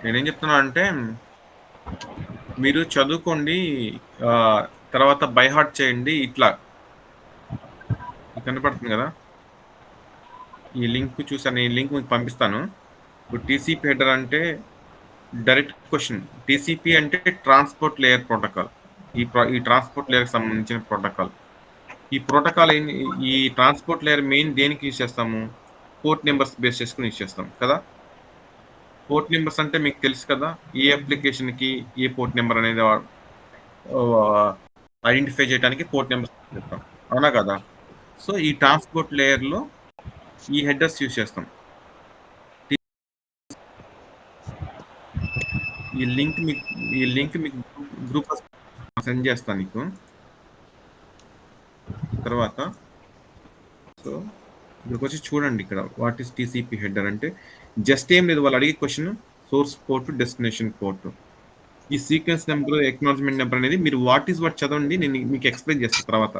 నేనేం చెప్తున్నా అంటే మీరు చదువుకోండి, తర్వాత బై హార్ట్ చేయండి. ఇట్లా కనపడుతుంది కదా, ఈ లింక్ చూసాను, ఈ లింక్ మీకు పంపిస్తాను. ఇప్పుడు టీసీపీ హెడర్ అంటే డైరెక్ట్ క్వశ్చన్. టీసీపీ అంటే ట్రాన్స్పోర్ట్ లేయర్ ప్రోటోకాల్. ఈ ట్రాన్స్పోర్ట్ లేయర్ సంబంధించిన ప్రోటోకాల్. ఈ ప్రోటోకాల్ ఈ ట్రాన్స్పోర్ట్ లేయర్ మెయిన్ దేనికి యూజ్ చేస్తాము? పోర్ట్ నెంబర్స్ బేస్ చేసుకుని యూజ్ చేస్తాం కదా. పోర్ట్ నెంబర్స్ అంటే మీకు తెలుసు కదా, ఏ అప్లికేషన్కి ఏ పోర్ట్ నెంబర్ అనేది ఐడెంటిఫై చేయడానికి పోర్ట్ నెంబర్స్ చెప్తాం, అవునా కదా. సో ఈ ట్రాన్స్పోర్ట్ లేయర్లో ఈ హెడర్స్ యూజ్ చేస్తాం. ఈ లింక్ మీకు గ్రూప్ సెండ్ చేస్తాను నీకు తర్వాత. సో ఇక్కడికి వచ్చి చూడండి, ఇక్కడ వాట్ ఈస్ టీసీపీ హెడర్ అంటే జస్ట్ ఏం లేదు, వాళ్ళు అడిగే question source port destination port. ఈ సీక్వెన్స్ నెంబర్ ఎక్నాలజ్మెంట్ నెంబర్ అనేది మీరు వాట్ ఈస్ వాట్ చదవండి, నేను మీకు ఎక్స్ప్లెయిన్ చేస్తాను తర్వాత.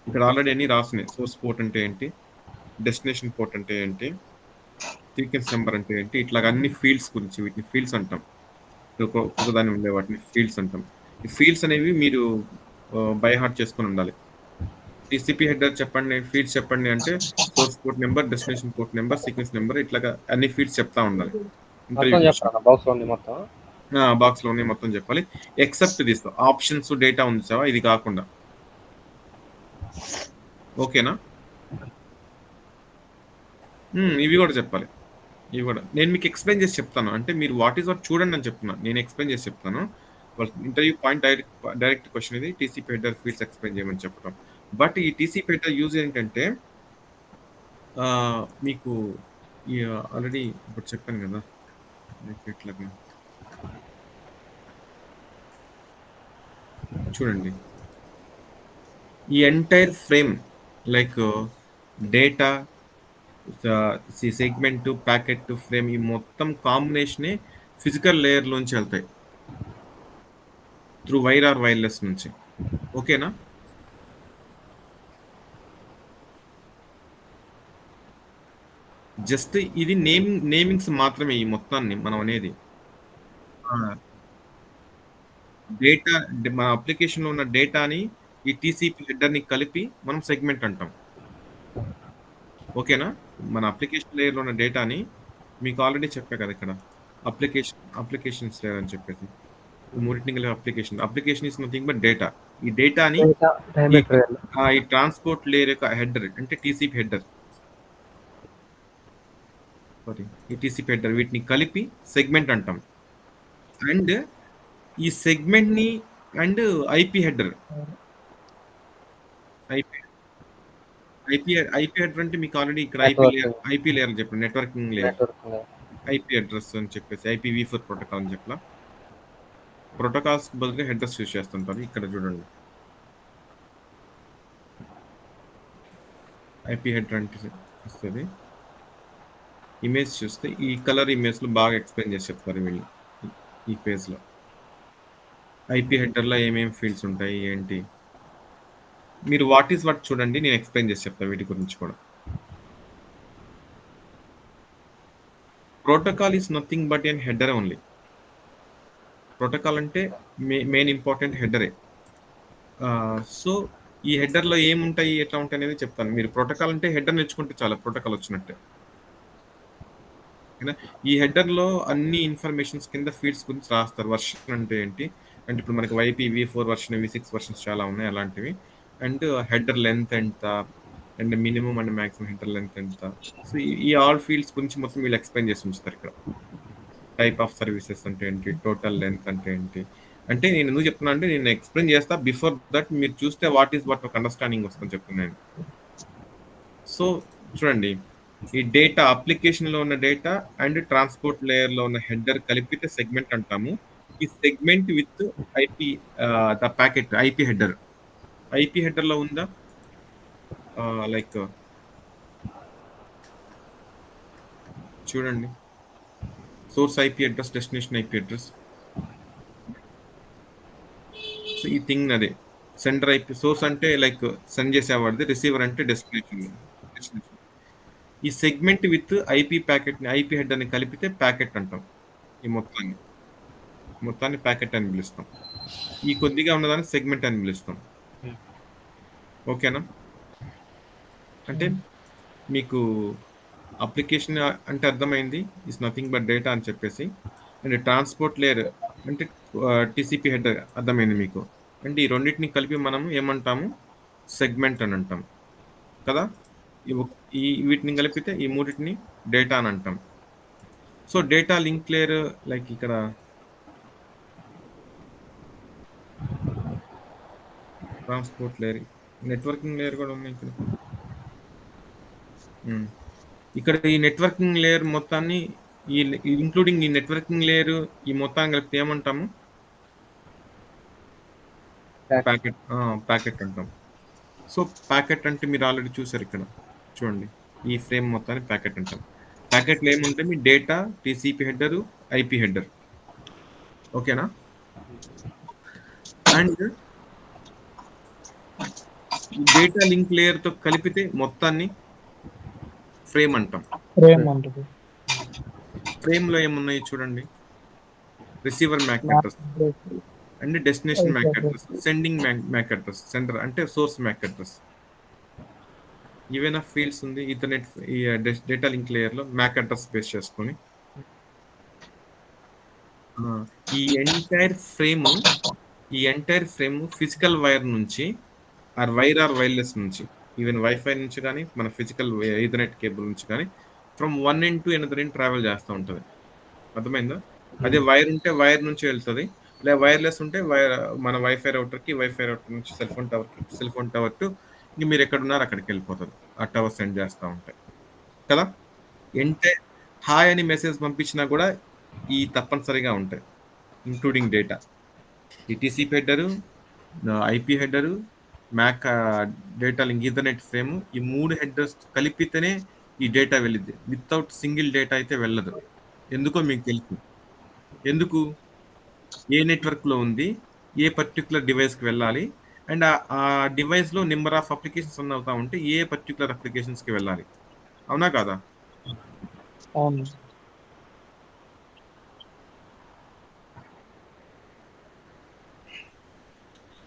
ఇక్కడ ఆల్రెడీ అన్ని రాస్తున్నాయి. సోర్స్ పోర్ట్ అంటే ఏంటి, డెస్టినేషన్ పోర్ట్ అంటే ఏంటి, సీక్వెన్స్ నెంబర్ అంటే ఏంటి, ఇట్లాగా అన్ని ఫీల్డ్స్ గురించి, వీటిని ఫీల్డ్స్ అంటాం. ఒక్కొక్క దాన్ని ఉండే వాటిని ఫీల్డ్స్ అంటాం. ఈ ఫీల్డ్స్ అనేవి మీరు బై హార్ట్ చేసుకొని ఉండాలి. టీసీపీ హెడర్ చెప్పండి, ఫీల్డ్స్ చెప్పండి అంటే source port number, destination port number, sequence number, ఇట్లాగా అన్ని ఫీల్డ్స్ చెప్తా ఉండాలి. బాక్స్ లోనే మొత్తం చెప్పాలి. ఎక్సెప్ట్ దిస్ ఆప్షన్స్ డేటా ఉంది సార్, ఇది కాకుండా. ఓకేనా? ఇవి కూడా చెప్పాలి. ఇవి కూడా నేను మీకు ఎక్స్ప్లెయిన్ చేసి చెప్తాను. అంటే మీరు వాట్ ఈస్ వాట్ చూడండి అని చెప్తున్నాను, నేను ఎక్స్ప్లెయిన్ చేసి చెప్తాను. వాళ్ళ ఇంటర్వ్యూ పాయింట్ డైరెక్ట్ క్వశ్చన్ ఇది, టీసీపీ హెడర్ ఫీల్డ్స్ ఎక్స్ప్లెయిన్ చేయమని చెప్పడం. బట్ ఈ టీసీపీ హెడర్ యూజ్ ఏంటంటే మీకు ఆల్రెడీ ఇప్పుడు చెప్పాను కదా, ఇట్లాగా చూడండి. ఈ entire frame like data, segment, packet, frame, ఈ మొత్తం కాంబినేషనే ఫిజికల్ లేయర్ లోంచి వెళ్తాయి త్రూ వైర్ ఆర్ వైర్లెస్ నుంచి. ఓకేనా? జస్ట్ ఇది నేమింగ్స్ మాత్రమే ఈ మొత్తాన్ని మనం అనేది. డేటా, మన అప్లికేషన్లో ఉన్న డేటాని ఈ టీసీపీ హెడర్ని కలిపి మనం సెగ్మెంట్ అంటాం. ఓకేనా? మన అప్లికేషన్ లేయర్లో ఉన్న డేటాని మీకు ఆల్రెడీ చెప్పా కదా ఇక్కడ, అప్లికేషన్స్ లేయర్ అని చెప్పేసి మూడింటిని కలిపి application is nothing but data. ఈ డేటాని ఈ ట్రాన్స్పోర్ట్ లేయర్ యొక్క హెడర్ అంటే టీసీపీ హెడర్, ఈ టీసీపీ హెడర్, వీటిని కలిపి సెగ్మెంట్ అంటాం. అండ్ ఈ సెగ్మెంట్ ని and IP header, IP header అంటే మీకు ఆల్రెడీ ఇక్కడ ఐపీ లేయర్ చెప్పండి, నెట్వర్కింగ్ లేయర్, ఐపీ అడ్రస్ అని చెప్పేసి IPv4 ప్రోటోకాల్ అని చెప్పలా. ప్రోటోకాల్స్ బదులుగా హెడర్స్ యూజ్ చేస్తుంటారు. ఇక్కడ చూడండి, ఐపీ హెడర్ అంటే వస్తుంది. ఇమేజ్ చూస్తే ఈ కలర్ ఇమేజ్లో బాగా ఎక్స్ప్లెయిన్ చేసి చెప్తారు వీళ్ళు ఈ పేజ్లో. ఐపీ హెడర్లో ఏమేమి ఫీల్డ్స్ ఉంటాయి ఏంటి, మీరు వాట్ ఈస్ వాట్ చూడండి, నేను ఎక్స్ప్లెయిన్ చేసి చెప్తాను వీటి గురించి కూడా. Protocol is nothing but an header only. Protocol అంటే మెయిన్ ఇంపార్టెంట్ హెడరే. సో ఈ హెడర్లో ఏముంటాయి, ఎట్లా ఉంటాయి అనేది చెప్తాను. మీరు ప్రోటోకాల్ అంటే హెడర్ నేర్చుకుంటే చాలా ప్రోటోకాల్ వచ్చినట్టే. ఈ హెడర్లో అన్ని ఇన్ఫర్మేషన్స్ కింద ఫీల్డ్స్ గురించి రాస్తారు. వర్షన్ అంటే ఏంటి అంటే ఇప్పుడు మనకి IPv4 వర్షన్, V6 వర్షన్స్ చాలా ఉన్నాయి అలాంటివి. అండ్ హెడర్ లెంత్ ఎంత, and minimum and maximum header length ఎంత. సో ఈ ఆల్ ఫీల్డ్స్ గురించి మొత్తం వీళ్ళు ఎక్స్ప్లెయిన్ చేసి ఉంచుతారు ఇక్కడ. టైప్ ఆఫ్ సర్వీసెస్ అంటే ఏంటి, టోటల్ లెంత్ అంటే ఏంటి. అంటే నేను ఎందుకు చెప్తున్నా అంటే నేను ఎక్స్ప్లెయిన్ చేస్తా, బిఫోర్ దట్ మీరు చూస్తే వాట్ ఈస్ వాట్ ఒక అండర్స్టాండింగ్ వస్తుంది చెప్తున్నాను. సో చూడండి, ఈ డేటా అప్లికేషన్లో ఉన్న డేటా అండ్ ట్రాన్స్పోర్ట్ లేయర్లో ఉన్న హెడర్ కలిపితే సెగ్మెంట్ అంటాము. ఈ segment with IP the packet, IP header. IP హెడర్లో ఉందా లైక్ చూడండి, source IP address, destination IP address. So ఈ థింగ్ అదే సెండర్ ఐపీ, సోర్స్ అంటే లైక్ సెండ్ చేసేవాడిది, రిసీవర్ అంటే డెస్టినేషన్. ఈ సెగ్మెంట్ విత్ ఐపీ ప్యాకెట్ని, ఐపీ హెడర్ని కలిపితే ప్యాకెట్ అంటాం. ఈ మొత్తాన్ని ప్యాకెట్ అని పిలుస్తాం. ఈ కొద్దిగా ఉన్నదాన్ని సెగ్మెంట్ అని పిలుస్తాం. ఓకేనా? అంటే మీకు అప్లికేషన్ అంటే అర్థమైంది. ఇట్స్ నథింగ్ బట్ డేటా అని చెప్పేసి. అండ్ ట్రాన్స్‌పోర్ట్ లేయర్ అంటే టీసీపీ హెడర్ అర్థమైంది మీకు. అంటే ఈ రెండిటిని కలిపి మనం ఏమంటాము? సెగ్మెంట్ అని అంటాం. కదా! ఇవ్ ఈ వీటిని కలిపితే ఈ మూడిటిని డేటా అని అంటాం. So, data link layer like ఇక్కడ ట్రాన్స్‌పోర్ట్ లేయర్, నెట్వర్కింగ్ లేయర్ కూడా ఉంది ఇక్కడ. హ్మ్. ఇక్కడ ఈ నెట్వర్కింగ్ లేయర్ మొత్తాన్ని ఈ ఇంక్లూడింగ్ ఈ నెట్వర్కింగ్ లేయర్ ఈ మొత్తాన్ని కలిపితే ఏమంటాము? ప్యాకెట్. ప్యాకెట్ అంటాం. సో, ప్యాకెట్ అంటే మీరు ఆల్రెడీ చూసారు ఇక్కడ. చూడండి. ఈ ఫ్రేమ్ మొత్తాన్ని ప్యాకెట్ అంటాం. ప్యాకెట్‌లో ఏముంటాయి? మీ data, TCP header, IP header. ఓకేనా? అండ్ ఈ డేటా లింక్ లేయర్‌తో కలిపితే మొత్తాన్ని ఫ్రేమ్ అంటాం. ఫ్రేమ్ అంటది. ఫ్రేమ్‌లో ఏమున్నాయి చూడండి. Receiver MAC address and destination MAC address, sending MAC address, sender అంటే సోర్స్ మ్యాక్ అడ్రెస్. ఏవైనా ఫీల్డ్స్ ఉంది ఈథర్నెట్ ఈ డేటా లింక్ లేయర్‌లో మ్యాక్ అడ్రెస్ బేస్ చేసుకొని ఆ! ఈ ఎంటైర్ ఫ్రేమ్ ఫిజికల్ వైర్ నుంచి వైర్లెస్ నుంచి ఈవెన్ వైఫై నుంచి కానీ మన ఫిజికల్ ఈథర్నెట్ కేబుల్ నుంచి కానీ from one end to another end travel చేస్తూ ఉంటుంది. అర్థమైందా? అదే వైర్ ఉంటే వైర్ నుంచి వెళ్తుంది. లేదా వైర్లెస్ ఉంటే మన వైఫై రౌటర్ నుంచి సెల్ ఫోన్ టవర్ టు ఇంక మీరు ఎక్కడున్నారో అక్కడికి వెళ్ళిపోతుంది. ఆ టవర్ సెండ్ చేస్తూ ఉంటాయి కదా! ఎంటైర్ హాయ్ అని మెసేజ్ పంపించినా కూడా ఈ తప్పనిసరిగా ఉంటాయి, ఇంక్లూడింగ్ డేటా. ఈ TCP header, IP header, MAC data link ethernet frame ఈ 3 హెడర్స్ కలిపితేనే ఈ డేటా వెళ్ళిద్ది. వితౌట్ సింగిల్ డేటా అయితే వెళ్ళదు. ఎందుకో మీకు తెలుసు. ఎందుకు? ఏ నెట్వర్క్‌లో ఉంది? ఏ పర్టిక్యులర్ డివైస్‌కి వెళ్ళాలి? అండ్ ఆ డివైస్‌లో నంబర్ ఆఫ్ అప్లికేషన్స్ రన్ అవుతా ఉంటే ఏ పర్టిక్యులర్ అప్లికేషన్స్‌కి వెళ్ళాలి? అవునా కాదా? అవును.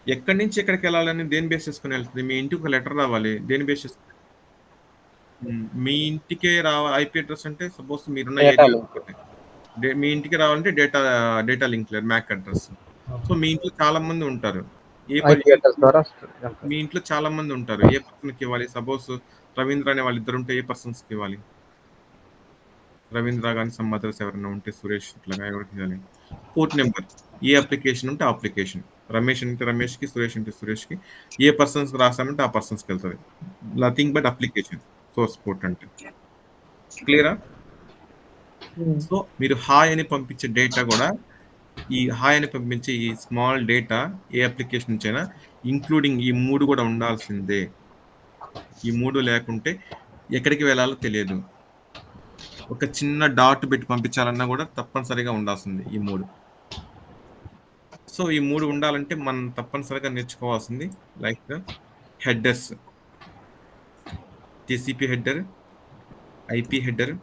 ఎక్కడి నుంచి ఎక్కడికి వెళ్ళాలని దేని బేస్ చేసుకొని వెళ్తుంది? మీ ఇంటికి ఒక లెటర్ రావాలి. దేని బేస్ చేసుకొని? మీ ఇంటికే ఐపీ అడ్రెస్ అంటే సపోజ్ మీరున్న డేటా ఏరియా లింక్. ఒకటి. మీ ఇంటికి రావాలంటే డేటా లింక్ లేదు, మ్యాక్ అడ్రస్. సో మీ ఇంట్లో చాలా మంది ఉంటారు. ఐపీ అడ్రస్ ద్వారా మీ ఇంట్లో చాలా మంది ఉంటారు. ఏ పర్సన్‌కి ఇవ్వాలి? సపోజ్ రవీంద్ర అనే వాళ్ళిద్దరు ఉంటే ఏ పర్సన్స్‌కి ఇవ్వాలి? రవీంద్ర గాని సమ్ అదర్స్ ఎవరైనా ఉంటే సురేష్ ఇట్లాగా ఎవరికి ఇవ్వాలి? Port number. ఏ అప్లికేషన్ ఉంటే ఆ అప్లికేషన్. రమేష్ అంటే రమేష్‌కి, సురేష్ అంటే సురేష్‌కి. ఏ పర్సన్స్‌కి రాసామంటే ఆ పర్సన్స్‌కి వెళ్తది. Nothing but application. Source port అంటే. క్లియరా? సో మీరు హాయ్ అని పంపించే డేటా కూడా ఈ హాయ్ అని పంపించే ఈ స్మాల్ డేటా ఏ అప్లికేషన్ నుంచైనా ఇంక్లూడింగ్ ఈ 3 కూడా ఉండాల్సిందే. ఈ 3 లేకుంటే ఎక్కడికి వెళ్ళాలో తెలియదు. ఒక చిన్న డాట్ పెట్టి పంపించాలన్నా కూడా తప్పనిసరిగా ఉండాల్సింది ఈ 3. సో ఈ 3 ఉండాలంటే మనం తప్పనిసరిగా నేర్చుకోవాల్సింది like headers, TCP header, IP header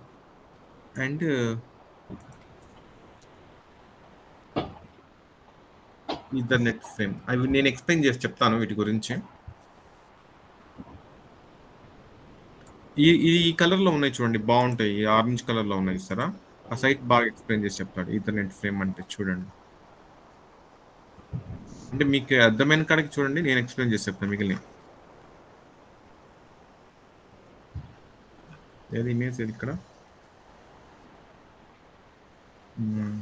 and Ethernet frame. అవి నేను ఎక్స్‌ప్లెయిన్ చేసి చెప్తాను వీటి గురించి. ఈ కలర్‌లో ఉన్నాయి చూడండి, బావుంటాయి. ఈ ఆరెంజ్ కలర్‌లో ఉన్నాయి చూసారా? ఆ సైట్ బాగా ఎక్స్‌ప్లెయిన్ చేసి చెప్తాడు. ఈథర్నెట్ ఫ్రేమ్ అంటే చూడండి. అంటే మీకు అర్థమైన కాడికి చూడండి. నేను ఎక్స్‌ప్లెయిన్ చేసి చెప్తాను మిగిలినయి. ఏది ఇమేజ్ ఏది ఇక్కడ? హ్మ్.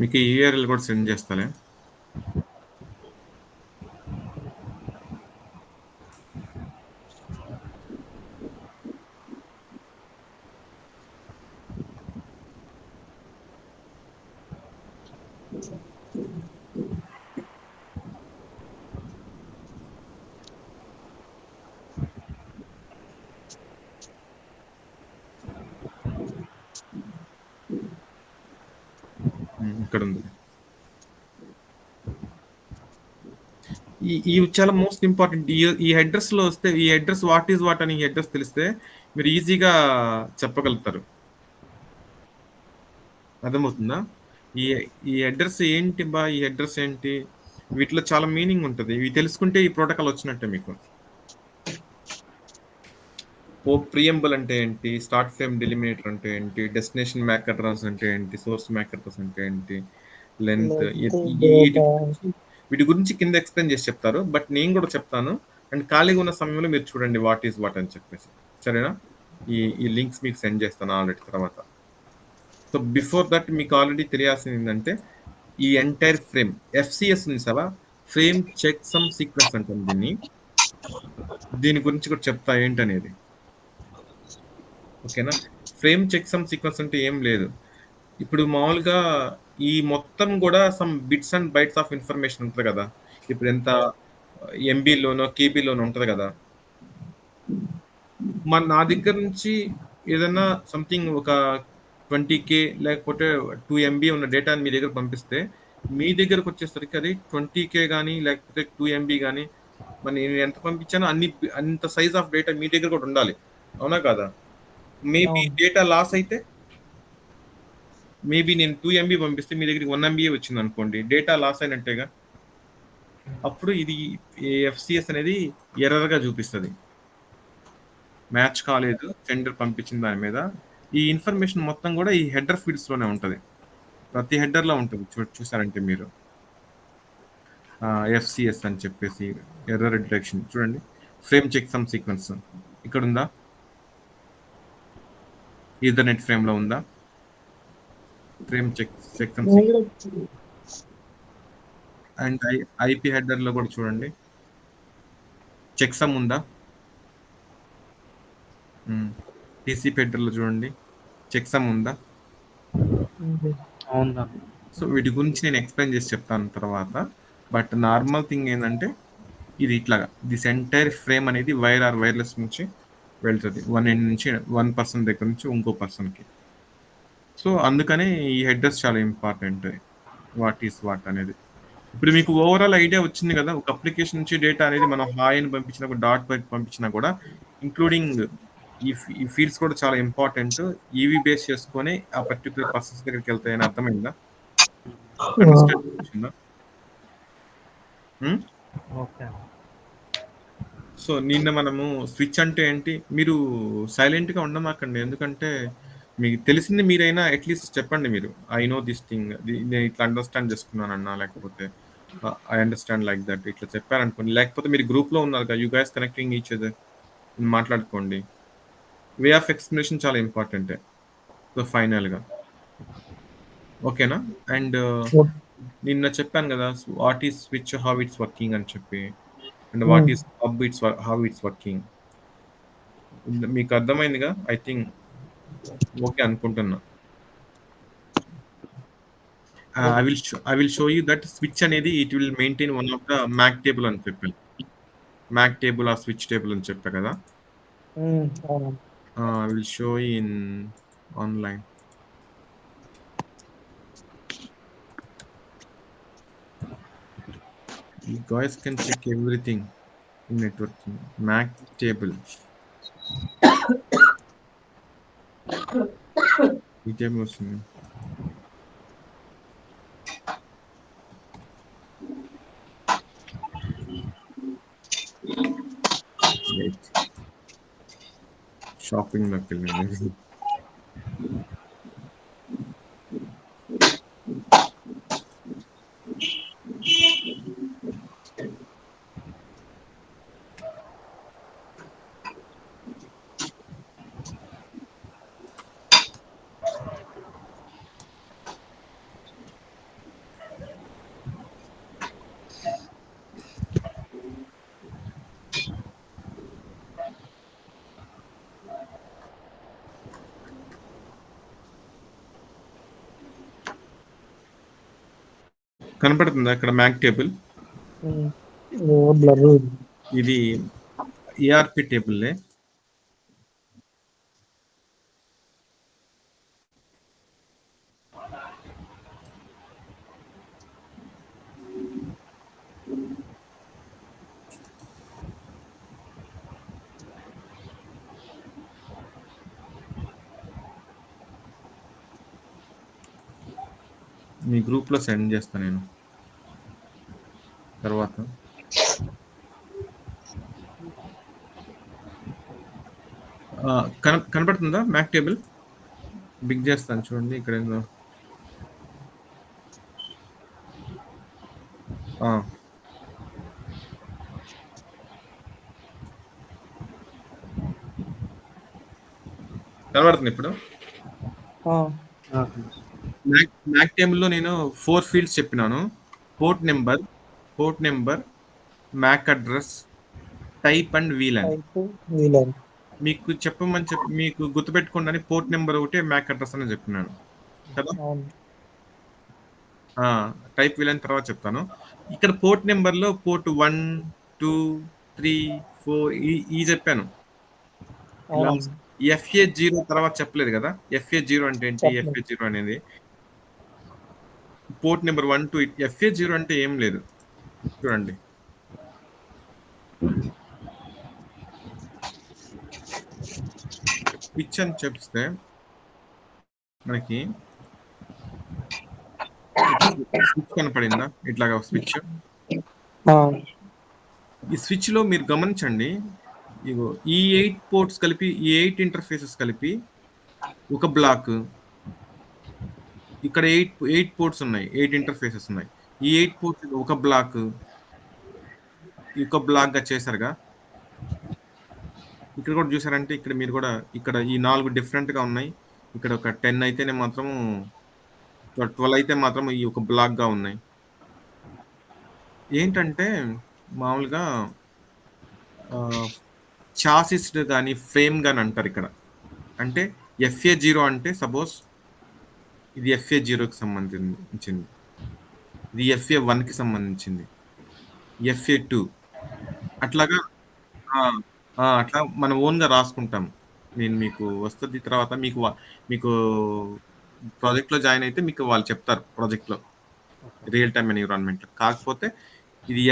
మీకు ఈ యూఆర్ఎల్ కూడా సెండ్ చేస్తాలే. ఇక్కడ ఉంది. ఈ చాలా మోస్ట్ ఇంపార్టెంట్. ఈ హెడ్రస్ లో వస్తే, ఈ హెడ్రస్ వాట్ ఈజ్ వాట్ అని ఈ హెడ్రస్ తెలిస్తే మీరు ఈజీగా చెప్పగలుగుతారు. అర్థమవుతుందా? ఈ ఈ హెడ్రస్ ఏంటి బా, ఈ హెడ్రస్ ఏంటి, వీటిలో చాలా మీనింగ్ ఉంటుంది. ఇవి తెలుసుకుంటే ఈ ప్రోటోకాల్ వచ్చినట్టే మీకు. ప్రియంబుల్ అంటే ఏంటి, స్టార్ట్ ఫ్రేమ్ డెలిమినేటర్ అంటే ఏంటి, డెస్టినేషన్ మ్యాక్ అడ్రస్ అంటే ఏంటి, సోర్స్ మ్యాక్ అడ్రస్ అంటే ఏంటి, లెంత్, డేటా. వీటి గురించి కింద ఎక్స్ప్లెయిన్ చేసి చెప్తారు. బట్ నేను కూడా చెప్తాను. అండ్ ఖాళీగా ఉన్న సమయంలో మీరు చూడండి వాట్ ఈజ్ వాట్ అని చెప్పేసి. సరేనా? ఈ లింక్స్ మీకు సెండ్ చేస్తాను ఆల్రెడీ తర్వాత. సో బిఫోర్ దట్ మీకు ఆల్రెడీ తెలియాల్సింది ఏంటంటే, ఈ ఎంటైర్ ఫ్రేమ్ ఎఫ్సిఎస్ ఉంది sir, frame checksum sequence అంటాం దీన్ని. దీని గురించి కూడా చెప్తా ఏంటనేది. ఓకేనా? ఫ్రేమ్ చెక్ సమ్ సీక్వెన్స్ అంటే ఏం లేదు. ఇప్పుడు మామూలుగా ఈ మొత్తం కూడా some bits and bytes of information ఉంటుంది కదా. ఇప్పుడు ఎంత ఎంబీలోనో కేబీలోనో ఉంటుంది కదా. నా దగ్గర నుంచి ఏదైనా సంథింగ్ ఒక 20K లేకపోతే 2 MB ఉన్న డేటాని మీ దగ్గర పంపిస్తే, మీ దగ్గరకు వచ్చేసరికి అది 20K కానీ లేకపోతే 2 MB కానీ, మరి నేను ఎంత పంపించానో అంత సైజ్ ఆఫ్ డేటా మీ దగ్గర కూడా ఉండాలి. అవునా కదా? మేబీ డేటా లాస్ అయితే, మేబీ నేను 2 MB పంపిస్తే మీ దగ్గరికి 1 MB వచ్చింది అనుకోండి, డేటా లాస్ అయినట్టేగా. అప్పుడు ఇది ఎఫ్సిఎస్ అనేది ఎర్రర్గా చూపిస్తుంది, మ్యాచ్ కాలేదు సెండర్ పంపించిన దాని మీద. ఈ ఇన్ఫర్మేషన్ మొత్తం కూడా ఈ హెడర్ ఫీల్డ్స్ లోనే ఉంటుంది, ప్రతి హెడర్ లో ఉంటుంది. చూసారంటే మీరు ఎఫ్సిఎస్ అని చెప్పేసి ఎర్రర్ డిటెక్షన్ చూడండి. ఫ్రేమ్ చెక్ సమ్ సీక్వెన్స్ ఇక్కడ ఉందా, ఈథర్నెట్ ఫ్రేమ్ లో ఉందా, frame checksum sequence. And IP header లో కూడా చూడండి, చెక్ సమ్ ఉందా. టీసీపీ హెడర్ లో చూడండి, చెక్ సమ్ ఉందా. అవునా? సో వీటి గురించి నేను ఎక్స్ప్లెయిన్ చేసి చెప్తాను తర్వాత. బట్ నార్మల్ థింగ్ ఏంటంటే, ఇది ఇట్లాగా దిస్ ఎంటైర్ ఫ్రేమ్ అనేది వైర్ ఆర్ వైర్లెస్ నుంచి వెళ్తుంది, వన్ ఎండ్ నుంచి 1 పర్సన్ దగ్గర నుంచి ఇంకో పర్సన్కి. సో అందుకనే ఈ హెడ్రస్ చాలా ఇంపార్టెంట్, వాట్ ఈస్ వాట్ అనేది. ఇప్పుడు మీకు ఓవరాల్ ఐడియా వచ్చింది కదా. ఒక అప్లికేషన్ నుంచి డేటా అనేది మనం హాయ్ అని పంపించినా, డాట్ పంపించినా కూడా, ఇంక్లూడింగ్ ఈ ఫీల్డ్స్ కూడా చాలా ఇంపార్టెంట్. ఈవీ బేస్ చేసుకొని ఆ పర్టికులర్ పర్సన్స్ దగ్గరికి వెళ్తాయని అర్థమైందా? అండర్స్టాండ్ వచ్చిందా? ఓకే. సో నిన్న మనము స్విచ్ అంటే ఏంటి, మీరు సైలెంట్గా ఉండమాకండి, ఎందుకంటే మీకు తెలిసింది మీరైనా అట్లీస్ట్ చెప్పండి. మీరు ఐ నో దిస్ థింగ్, నేను ఇట్లా అండర్స్టాండ్ చేసుకున్నానన్నా, లేకపోతే ఐ అండర్స్టాండ్ లైక్ దట్ ఇట్లా చెప్పారనుకోండి. లేకపోతే మీరు గ్రూప్లో ఉన్నారు కదా, you guys connecting each other, మాట్లాడుకోండి. వే ఆఫ్ ఎక్స్ప్లెనేషన్ చాలా ఇంపార్టెంట్. సో ఫైనల్గా ఓకేనా. అండ్ నిన్న చెప్పాను కదా what is switch, how it's working అని చెప్పి, and what is hub, it's how it's working. మీకు అర్థమైందిగా ఐ థింక్. ఓకే అనుకుంటున్నా. I will show you that switch అనేది it will maintain one of the MAC table అని చెప్పాను. MAC table ఆ switch table అని చెప్పా కదా. I will show in online. You guys can check everything in networking. Mac table. ఈ table వస్తుంది. Shopping లోకి వెళ్ళండి. కనపడుతుందా ఇక్కడ మ్యాక్ టేబుల్? ఇది ఈఆర్పి టేబుల్. మీ గ్రూప్లో సెండ్ చేస్తాను నేను తర్వాత. కనపడుతుందా మ్యాక్ టేబుల్? బిగ్ చేస్తాను చూడండి ఇక్కడ ఏందో. కనబడుతుంది ఇప్పుడు. మ్యాక్ టేబుల్లో నేను 4 ఫీల్డ్స్ చెప్పినాను. Port number, MAC address, type and VLAN. మీకు చెప్పమని మీకు గుర్తుపెట్టుకోండి, పోర్ట్ నెంబర్ ఒకటి, మ్యాక్ అడ్రస్ అని చెప్పినాను కదా. టైప్ వీలాన్ తర్వాత చెప్తాను. ఇక్కడ పోర్ట్ నెంబర్లో పోర్ట్ 1, 2, 3, 4 ఈ చెప్పాను. FA0 తర్వాత చెప్పలేదు కదా. FA0 అంటే ఏంటి? FA0 అనేది పోర్ట్ నెంబర్ 1, 2. FA0 అంటే ఏం లేదు, చూడండి. స్విచ్ అని చెప్తే మనకి స్విచ్ కనపడిందా? ఇట్లాగా స్విచ్. ఈ స్విచ్ లో మీరు గమనించండి, ఇగో ఈ 8 పోర్ట్స్ కలిపి, ఈ 8 ఇంటర్ఫేసెస్ కలిపి ఒక బ్లాక్. ఇక్కడ 8 పోర్ట్స్ ఉన్నాయి, 8 ఇంటర్ఫేసెస్ ఉన్నాయి. ఈ 8 పోర్ట్స్ ఒక బ్లాక్ గా చేశారుగా. ఇక్కడ కూడా చూసారంటే ఇక్కడ మీరు కూడా ఇక్కడ ఈ 4 డిఫరెంట్ గా ఉన్నాయి. ఇక్కడ ఒక 10 అయితేనే మాత్రం, 12 అయితే మాత్రం ఈ ఒక బ్లాక్ గా ఉన్నాయి. ఏంటంటే మామూలుగా చాసిస్ కానీ ఫ్రేమ్ కానీ అంటారు ఇక్కడ. అంటే FA0 అంటే సపోజ్ ఇది FA0కి సంబంధించింది, ఇది FA1కి సంబంధించింది, FA2 అట్లాగా. అట్లా మనం ఓన్గా రాసుకుంటాం. నేను మీకు వస్తుంది తర్వాత, మీకు ప్రాజెక్ట్లో జాయిన్ అయితే మీకు వాళ్ళు చెప్తారు ప్రాజెక్ట్లో, రియల్ టైమ్ ఎన్విరాన్మెంట్లో. కాకపోతే ఇది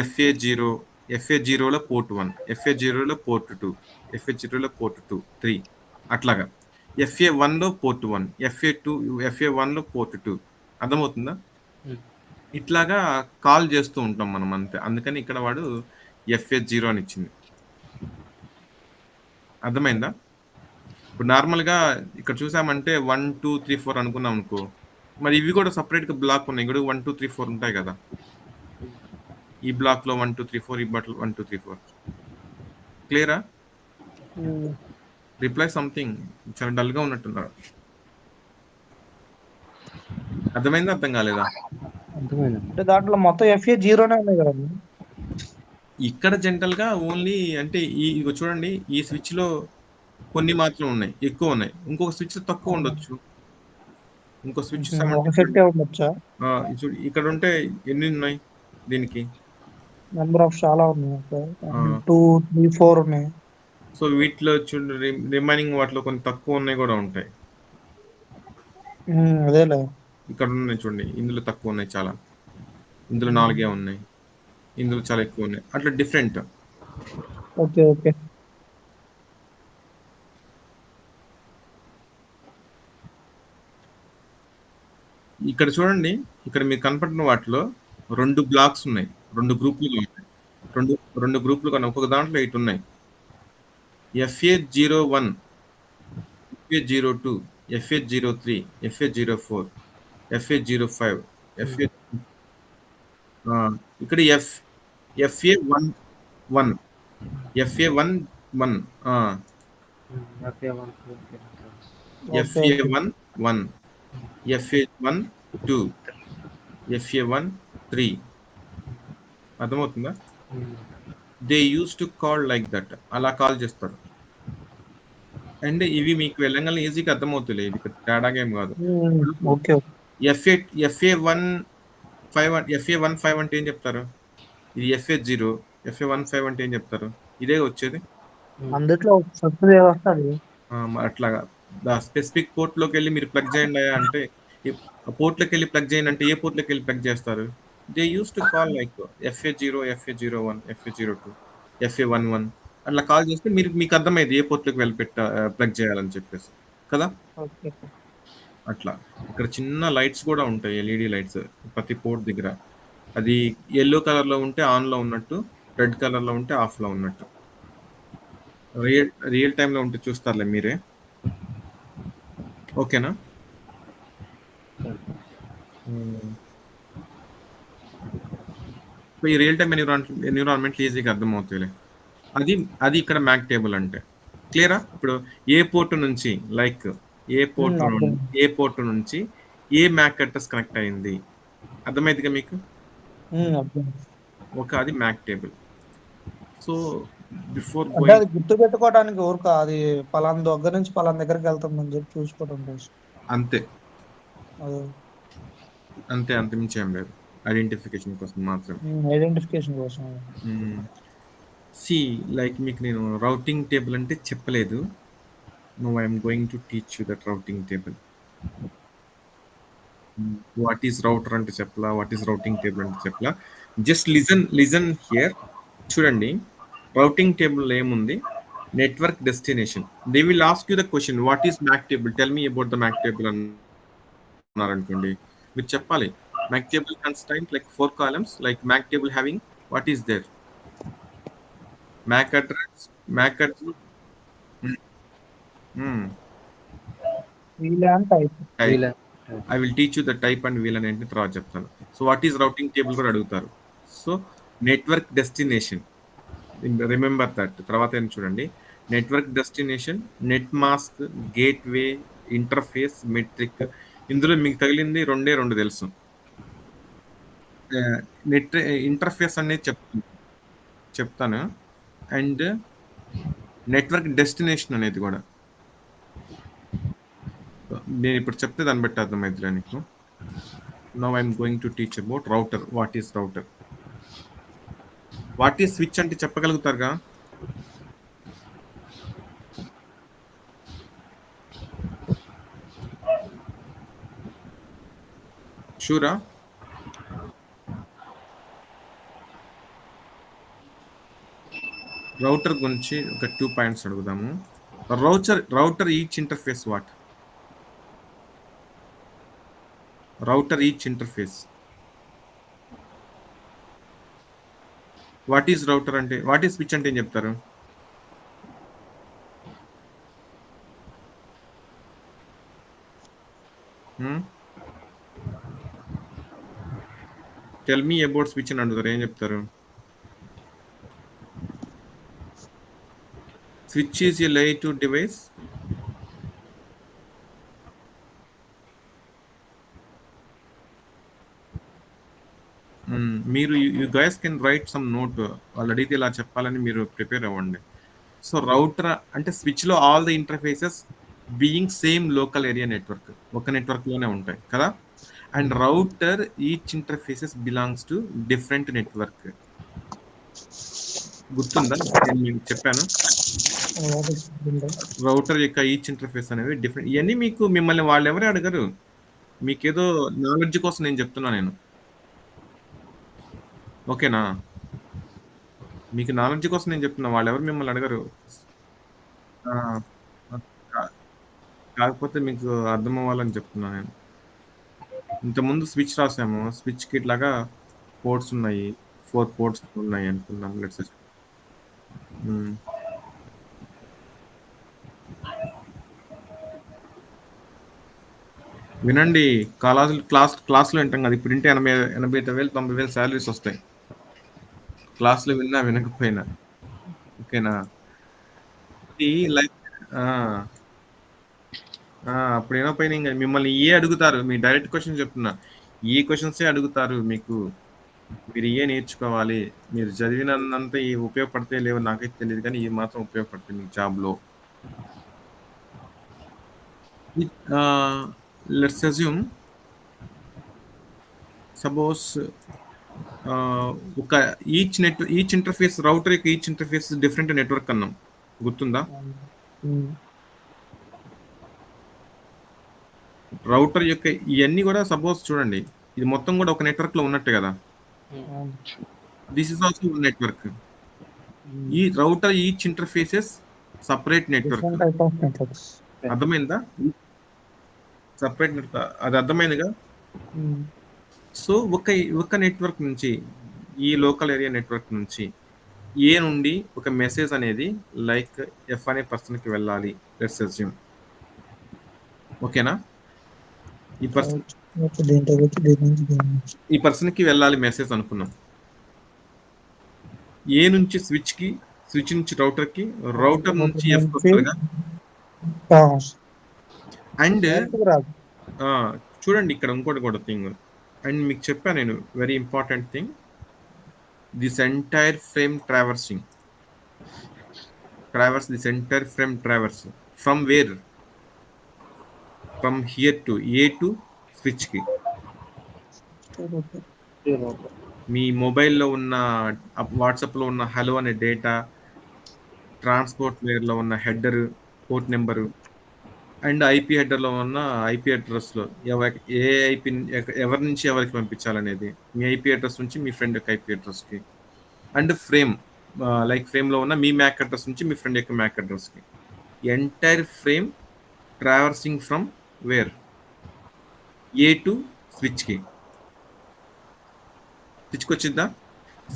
FA0లో పోర్ట్ 1, FA0లో పోర్ట్ 2, FA0లో పోర్ట్ 2, 3 అట్లాగా. FA1లో పోర్ట్ 1, FA1లో పోర్ట్ 2. అర్థమవుతుందా? ఇట్లాగా కాల్ చేస్తూ ఉంటాం మనం అంతే. అందుకని ఇక్కడ వాడు FA0 అని ఇచ్చింది. అర్థమైందా? ఇప్పుడు నార్మల్గా ఇక్కడ చూసామంటే 1, 2, 3, 4 అనుకున్నాం అనుకో, మరి ఇవి కూడా సపరేట్గా బ్లాక్ ఉన్నాయి. ఇక్కడ 1, 2, 3, 4 ఉంటాయి కదా. ఈ బ్లాక్లో 1, 2, 3, 4, ఈ బ్లాక్లో 1, 2, 3, 4. క్లియరా? రిప్లై సంథింగ్, చాలా డల్గా ఉన్నట్టున్నారు. అర్థమైందా, అర్థం కాలేదా? అంటే దాంట్లో మొత్తం FA0నే ఉన్నాయి కదా. ఇక్కడ జనరల్ గా ఓన్లీ అంటే ఇగో చూడండి, ఈ స్విచ్ లో కొన్ని మాత్రం ఉన్నాయి, ఎక్కువ ఉన్నాయి. ఇంకొక స్విచ్ తక్కువ ఉండొచ్చు, ఇంకో స్విచ్ ఇక్కడ ఉంటే ఎన్ని ఉన్నాయి దీనికి? నెంబర్ ఆఫ్ చాలా ఉన్నాయి, 2, 3, 4 ఉన్నాయి. సో వీటిలో చూడండి, రిమైనింగ్ వాటిలో కొన్ని తక్కువ ఉన్నాయి కూడా ఉంటాయి. అదేలే, ఇక్కడ ఉన్నాయి చూడండి, ఇందులో తక్కువ ఉన్నాయి చాలా, ఇందులో 4 ఉన్నాయి, ఇందులో చాలా ఎక్కువ ఉన్నాయి, అట్లా డిఫరెంట్. Okay okay. ఇక్కడ చూడండి, ఇక్కడ మీకు కనపడిన వాటిలో 2 బ్లాక్స్ ఉన్నాయి, 2 గ్రూపులు ఉన్నాయి, 2 గ్రూపులు కానీ ఒక్కొక్క దాంట్లో 8 ఉన్నాయి. FA01, FA02, FA03, FA04, FA05, ఇక్కడ FA11, FA11, FA11, FA12, FA13. అర్థమవుతుందా? They use to call like that, అలా కాల్ చేస్తారు. అండ్ ఇవి మీకు వెళ్ళంగానే ఈజీగా అర్థమవుతుంది, ఇది తేడాగా ఏం కాదు. FA15 అంటే ఏం చెప్తారు? ఇది FA0. FA15 అంటే ఏం చెప్తారు? ఇదే వచ్చేది అట్లాగా. స్పెసిఫిక్ పోర్ట్లోకి వెళ్ళి మీరు ప్లగ్ చేయండి అంటే, పోర్ట్లోకి వెళ్ళి ప్లగ్ చేయండి అంటే ఏ పోర్ట్లోకి వెళ్ళి ప్లగ్ చేస్తారు? They use to call like FA0, FA01, FA02, FA11 అట్లా కాల్ చేస్తే మీకు అర్థమైంది ఏ పోర్ట్లోకి వెళ్ళి ప్లగ్ చేయాలని చెప్పేసి కదా. అట్లా. ఇక్కడ చిన్న లైట్స్ కూడా ఉంటాయి. ఎల్ఈడి లైట్స్ ప్రతి పోర్ట్ దగ్గర. అది యెల్లో కలర్‌లో ఉంటే ఆన్‌లో ఉన్నట్టు, రెడ్ కలర్‌లో ఉంటే ఆఫ్‌లో ఉన్నట్టు. రియల్ టైమ్‌లో ఉంటే చూస్తారులే మీరే. ఓకేనా? హ్మ్. ఈ రియల్ టైమ్ ఎన్విరాన్మెంట్ ఈజీగా అర్థమవుతాయిలే. అది అది ఇక్కడ మ్యాక్ టేబుల్ అంటే. క్లియరా? ఇప్పుడు ఏ పోర్ట్ నుంచి లైక్ ఏ పోర్ట్ అర్థం. ఏ పోర్ట్ నుంచి ఏ మ్యాక్ అడ్రస్ కనెక్ట్ అయింది. అర్థమైందిగా మీకు? అర్థం. ఒక అది మ్యాక్ టేబుల్. సో బిఫోర్ అంటే గోయింగ్ అది గుర్తు పెట్టుకోవడానికి ఊరిక అది పలానా దగ్గర నుంచి పలానా దగ్గరికి వెళ్తుందని చెప్పి చూసుకోవడం కోసం. అంతే. అదే అంతే అంతమించి ఏం లేదు. ఐడెంటిఫికేషన్ కోసం మాత్రమే. ఐడెంటిఫికేషన్ కోసం. సి లైక్ మీకు నేను రౌటింగ్ టేబుల్ అంటే చెప్పలేదు. No I'm going to teach you that routing table. What is router అంటే చెప్పలా, వాట్ ఈస్ రౌటింగ్ టేబుల్ అంటే చెప్పలా. Just listen here. చూడండి, రౌటింగ్ టేబుల్ ఏముంది? Network destination. They will ask you the question what is MAC table, tell me about the MAC table అన్నారనుకోండి, మీరు చెప్పాలి MAC table contains like 4 columns, like MAC table having what is there, MAC address, MAC address, VLAN type. Type. వీళ్ళ I will teach you the type and VLAN అని తర్వాత చెప్తాను. So what is routing table కూడా అడుగుతారు. So network destination, remember that. తర్వాత ఏం చూడండి, network destination, net mask, gateway, interface, metric. ఇందులో మీకు తగిలింది రెండే రెండు తెలుసు. నెట్ ఇంటర్ఫేస్ అనేది చెప్తాను, అండ్ నెట్వర్క్ డెస్టినేషన్ అనేది కూడా నేను ఇప్పుడు చెప్తే దాన్ని బట్టి అర్థమవుతుందిలే నీకు. Now I'm going to teach about router. What is router? What is switch అంటే చెప్పగలుగుతారుగా? షూరా? రౌటర్ గురించి ఒక 2 పాయింట్స్ అడుగుదాము. Router each interface what? Router each interface what is router అంటే, వాట్ ఈస్ స్విచ్ అంటే ఏం చెప్తారు? టెల్ మీ అబౌట్ స్విచ్ అని అడుగుతారు, ఏం చెప్తారు? Switch is a layer 2 device. మీరు you guys can write some note. వాళ్ళు అడిగితే ఇలా చెప్పాలని మీరు ప్రిపేర్ అవ్వండి. సో రౌటర్ అంటే స్విచ్ లో all the interfaces being same local area network, ఒక నెట్వర్క్ లోనే ఉంటాయి కదా. And router each interfaces belongs to different network. గుర్తుందా నేను మీకు చెప్పాను? రౌటర్ యొక్క ఈచ్ ఇంటర్ఫేస్ అనేవి డిఫరెంట్. ఇవన్నీ మీకు మిమ్మల్ని వాళ్ళు ఎవరే అడగరు, మీకేదో నాలెడ్జ్ కోసం నేను చెప్తున్నా నేను. ఓకేనా? మీకు నాలెడ్జ్ కోసం నేను చెప్తున్నా, వాళ్ళు ఎవరు మిమ్మల్ని అడగరు. ఆ, కాకపోతే మీకు అర్థం అవ్వాలని చెప్తున్నా నేను. ఇంతకుముందు స్విచ్ రాసాము, స్విచ్ కి ఇట్లాగా పోర్ట్స్ ఉన్నాయి, 4 పోర్ట్స్ ఉన్నాయి అనుకున్నాం. లెట్స్ వినండి, క్లాస్లో వింటాం కదా. ఇప్పుడు ఇంటే 85,000 90,000 శాలరీస్ వస్తాయి క్లాస్లో విన్నా వినకపోయినా. ఓకేనా? ఇది లైక్ అప్పుడు వినకపోయినా ఇంకా మిమ్మల్ని ఏ అడుగుతారు, మీ డైరెక్ట్ క్వశ్చన్ చెప్తున్నా, ఈ క్వశ్చన్సే అడుగుతారు మీకు. మీరు ఏ నేర్చుకోవాలి, మీరు చదివినంత ఈ ఉపయోగపడితే లేవో నాకైతే తెలియదు, కానీ ఈ మాత్రం ఉపయోగపడుతుంది మీకు జాబ్లో. లెట్స్ అస్యూమ్, సపోజ్ ఒక ఈచ్ ఇంటర్ఫేస్, రౌటర్ యొక్క ఈచ్ ఇంటర్ఫేస్ డిఫరెంట్ నెట్వర్క్ అన్నాం, గుర్తుందా? రౌటర్ యొక్క ఇవన్నీ కూడా సపోజ్ చూడండి, ఇది మొత్తం కూడా ఒక నెట్వర్క్ లో ఉన్నట్టు కదా. This is also network. ఈ router each interfaces separate network. అర్థమైందా? సెపరేట్ అది అర్థమైందిగా. ఉమ్, సో ఒక నెట్వర్క్ నుంచి, ఈ లోకల్ ఏరియా నెట్వర్క్ నుంచి ఏ నుండి ఒక మెసేజ్ అనేది లైక్ ఎఫ్ అనే పర్సన్కి వెళ్ళాలి. లెట్స్ అస్యూమ్, ఓకేనా? ఈ పర్సన్ కావచ్చు. ఓకే, దీంట్లో వచ్చి దీని నుంచి దీని నుంచి. ఈ పర్సన్కి వెళ్ళాలి మెసేజ్ అనుకున్నాం. ఏ నుంచి స్విచ్కి, స్విచ్ నుంచి రౌటర్కి, రౌటర్ నుంచి ఒకటి ఎఫ్ నుంచి వస్తుందిగా. ఆ, అండ్ డైరెక్ట్గా రాదు. చూడండి ఇక్కడ ఇంకోటి కూడా థింగ్, అండ్ మీకు చెప్పాను నేను very important thing, this entire frame this entire frame traverse from where, from here to a to స్విచ్కి. మీ మొబైల్లో ఉన్న వాట్సాప్లో ఉన్న హలో అనే డేటా, ట్రాన్స్పోర్ట్ లేయర్లో ఉన్న header port number, and IP హెడర్లో ఉన్న ఐపీ అడ్రస్లో ఏ ఐపీ, ఎవరి నుంచి ఎవరికి పంపించాలనేది, మీ ఐపీ అడ్రస్ నుంచి మీ ఫ్రెండ్ యొక్క ఐపీ అడ్రస్కి, అండ్ ఫ్రేమ్, లైక్ ఫ్రేమ్లో ఉన్న మీ మ్యాక్ అడ్రస్ నుంచి మీ ఫ్రెండ్ యొక్క మ్యాక్ అడ్రస్కి. Entire frame traversing from where, A to స్విచ్కి. స్విచ్కి వచ్చిందా?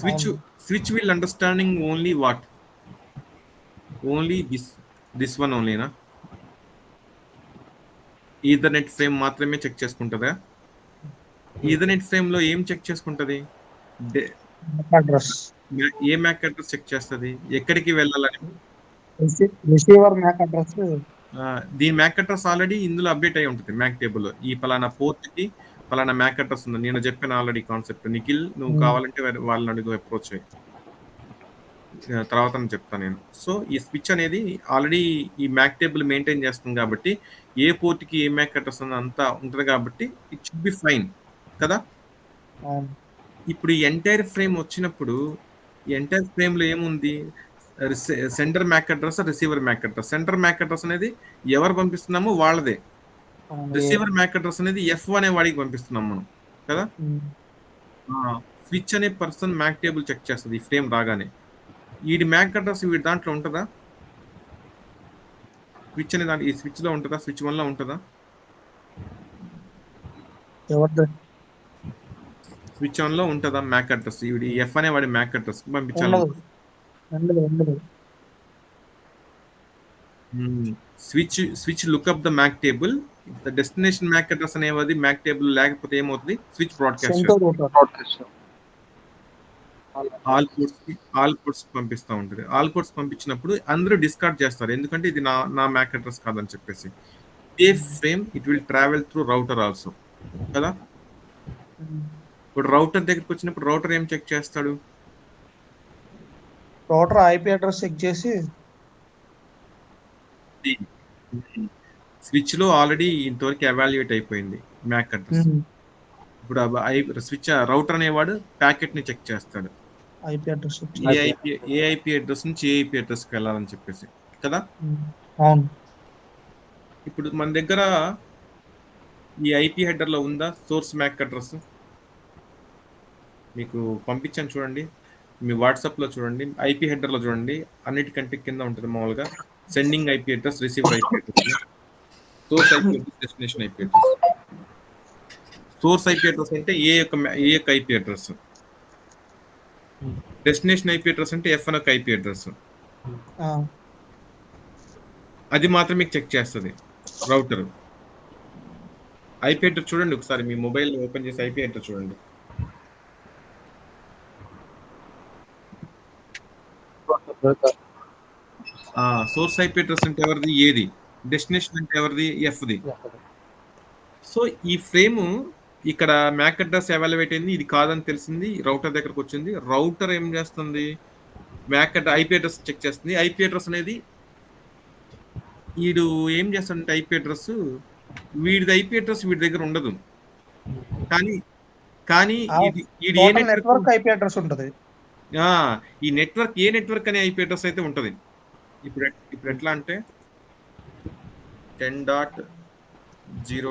స్విచ్ అవును. Switch will understanding only what, only this one ఓన్లీనా? ఈథర్నెట్ ఫ్రేమ్ మాత్రమే చెక్ చేసుకుంటుందా? ఈథర్నెట్ ఫ్రేమ్ లో ఏం చెక్ చేసుకుంటది? అడ్రస్, ఏ మ్యాక్ అడ్రస్ చెక్ చేస్తుంది, ఎక్కడికి వెళ్ళాలని. Receiver MAC address. దీని మ్యాక్ అడ్రస్ ఆల్రెడీ ఇందులో అప్డేట్ అయి ఉంటుంది మ్యాక్ టేబుల్. ఈ పలానా పోర్ట్ కి పలానా మ్యాక్ అడ్రస్ ఉంది. నేను చెప్పాను ఆల్రెడీ కాన్సెప్ట్. నిఖిల్, నువ్వు కావాలంటే వాళ్ళని అడుగు, అప్రోచ్ అయ్యి తర్వాత చెప్తాను నేను. సో ఈ స్విచ్ అనేది ఆల్రెడీ ఈ మ్యాక్ టేబుల్ మెయింటైన్ చేస్తుంది కాబట్టి ఏ పోర్ట్ కి ఏ మ్యాక్ అడ్రస్ అంతా ఉంటుంది కాబట్టి ఇట్ షుడ్ బి ఫైన్ కదా. ఇప్పుడు ఈ ఎంటైర్ ఫ్రేమ్ వచ్చినప్పుడు ఈ ఎంటైర్ ఫ్రేమ్ లో ఏముంది? Sender MAC address, receiver MAC address. Sender MAC address అనేది ఎవరు పంపిస్తున్నామో వాళ్ళదే. రిసీవర్ మ్యాక్ అడ్రస్ అనేది ఎఫ్ అనే వాడికి పంపిస్తున్నాం మనం కదా. స్విచ్ అనే పర్సన్ మ్యాక్ టేబుల్ చెక్ చేస్తుంది ఈ ఫ్రేమ్ రాగానే. వీడి మ్యాక్ అడ్రస్ వీడి దాంట్లో ఉంటుందా? స్విచ్ అనే దాంట్లో, ఈ స్విచ్ లో ఉంటుందా? స్విచ్ 1 లో ఉంటుందా? స్విచ్ 1 లో ఉంటుందా మ్యాక్ అడ్రస్? వీడి ఎఫ్ అనే వాడి మ్యాక్ అడ్రస్ పంపించాలి. Switch look up the MAC table. The destination MAC address అనేది మ్యాక్ టేబుల్ లేకపోతే ఏమవుతుంది? స్విచ్ బ్రాడ్కాస్ట్ ఆల్ పోర్ట్స్ పంపిస్తూ ఉంటుంది. ఆల్ పోర్ట్స్ పంపించినప్పుడు అందరూ డిస్కార్డ్ చేస్తారు, ఎందుకంటే ఇది నా మ్యాక్ అడ్రస్ కాదని చెప్పేసి. A frame it will travel through router also కదా. ఇప్పుడు రౌటర్ దగ్గరికి వచ్చినప్పుడు రౌటర్ ఏం చెక్ చేస్తాడు? రౌటర్ ఐపీ అడ్రస్ చెక్ చేసి, స్విచ్ లో ఆల్రెడీ ఇంతవరకు ఎవాల్యుయేట్ అయిపోయింది మ్యాక్ అడ్రస్. ఇప్పుడు స్విచ్ రౌటర్ అనేవాడు ప్యాకెట్ ని చెక్ చేస్తాడు, ఐపీ అడ్రస్ ఏ ఐపీ అడ్రస్ నుంచి ఏ ఐపీ అడ్రస్ కి వెళ్ళాలని చెప్పేసి కదా. అవును. ఇప్పుడు మన దగ్గర ఈ ఐపీ హెడర్ లో ఉందా సోర్స్ మ్యాక్ అడ్రస్? మీకు పంపించాను చూడండి, మీ వాట్సాప్ లో చూడండి, ఐపీ హెడర్ లో చూడండి, అన్నిటికంటే కింద ఉంటుంది మామూలుగా sending IP address, receiver IP address, source IP address, destination IP address. Source IP address అంటే ఏ యొక్క IP address, destination IP address అంటే ఎఫ్ యొక్క ఐపీ అడ్రస్. అది మాత్రం మీకు చెక్ చేస్తుంది రౌటర్. ఐపీ అడ్రస్ చూడండి ఒకసారి, మీ మొబైల్ ఓపెన్ చేసి ఐపీ అడ్రస్ చూడండి. సోర్స్ ఐపీ అడ్రస్ అంటే ఎవరిది? ఏది. డెస్టినేషన్ అంటే ఎవరిది? ఎఫ్ది. సో ఈ ఫ్రేమ్ ఇక్కడ మ్యాక్ అడ్రస్ ఎవాల్యుయేట్ అయింది, ఇది కాదని తెలిసింది, రౌటర్ దగ్గరకు వచ్చింది. రౌటర్ ఏం చేస్తుంది? MAC address IP address check చేస్తుంది. ఐపీ అడ్రస్ అనేది వీడు ఏం చేస్తాడంటే ఐపీ అడ్రస్, వీడిది ఐపీ అడ్రస్ వీడి దగ్గర ఉండదు, కానీ ఇది ఏ నెట్వర్క్ ఐపీ అడ్రస్ ఉంటుంది. ఈ నెట్వర్క్ ఏ నెట్వర్క్ అనే ఐపీ అడ్రస్ అయితే ఉంటది. ఇప్పుడు ఎట్లా అంటే 10.0.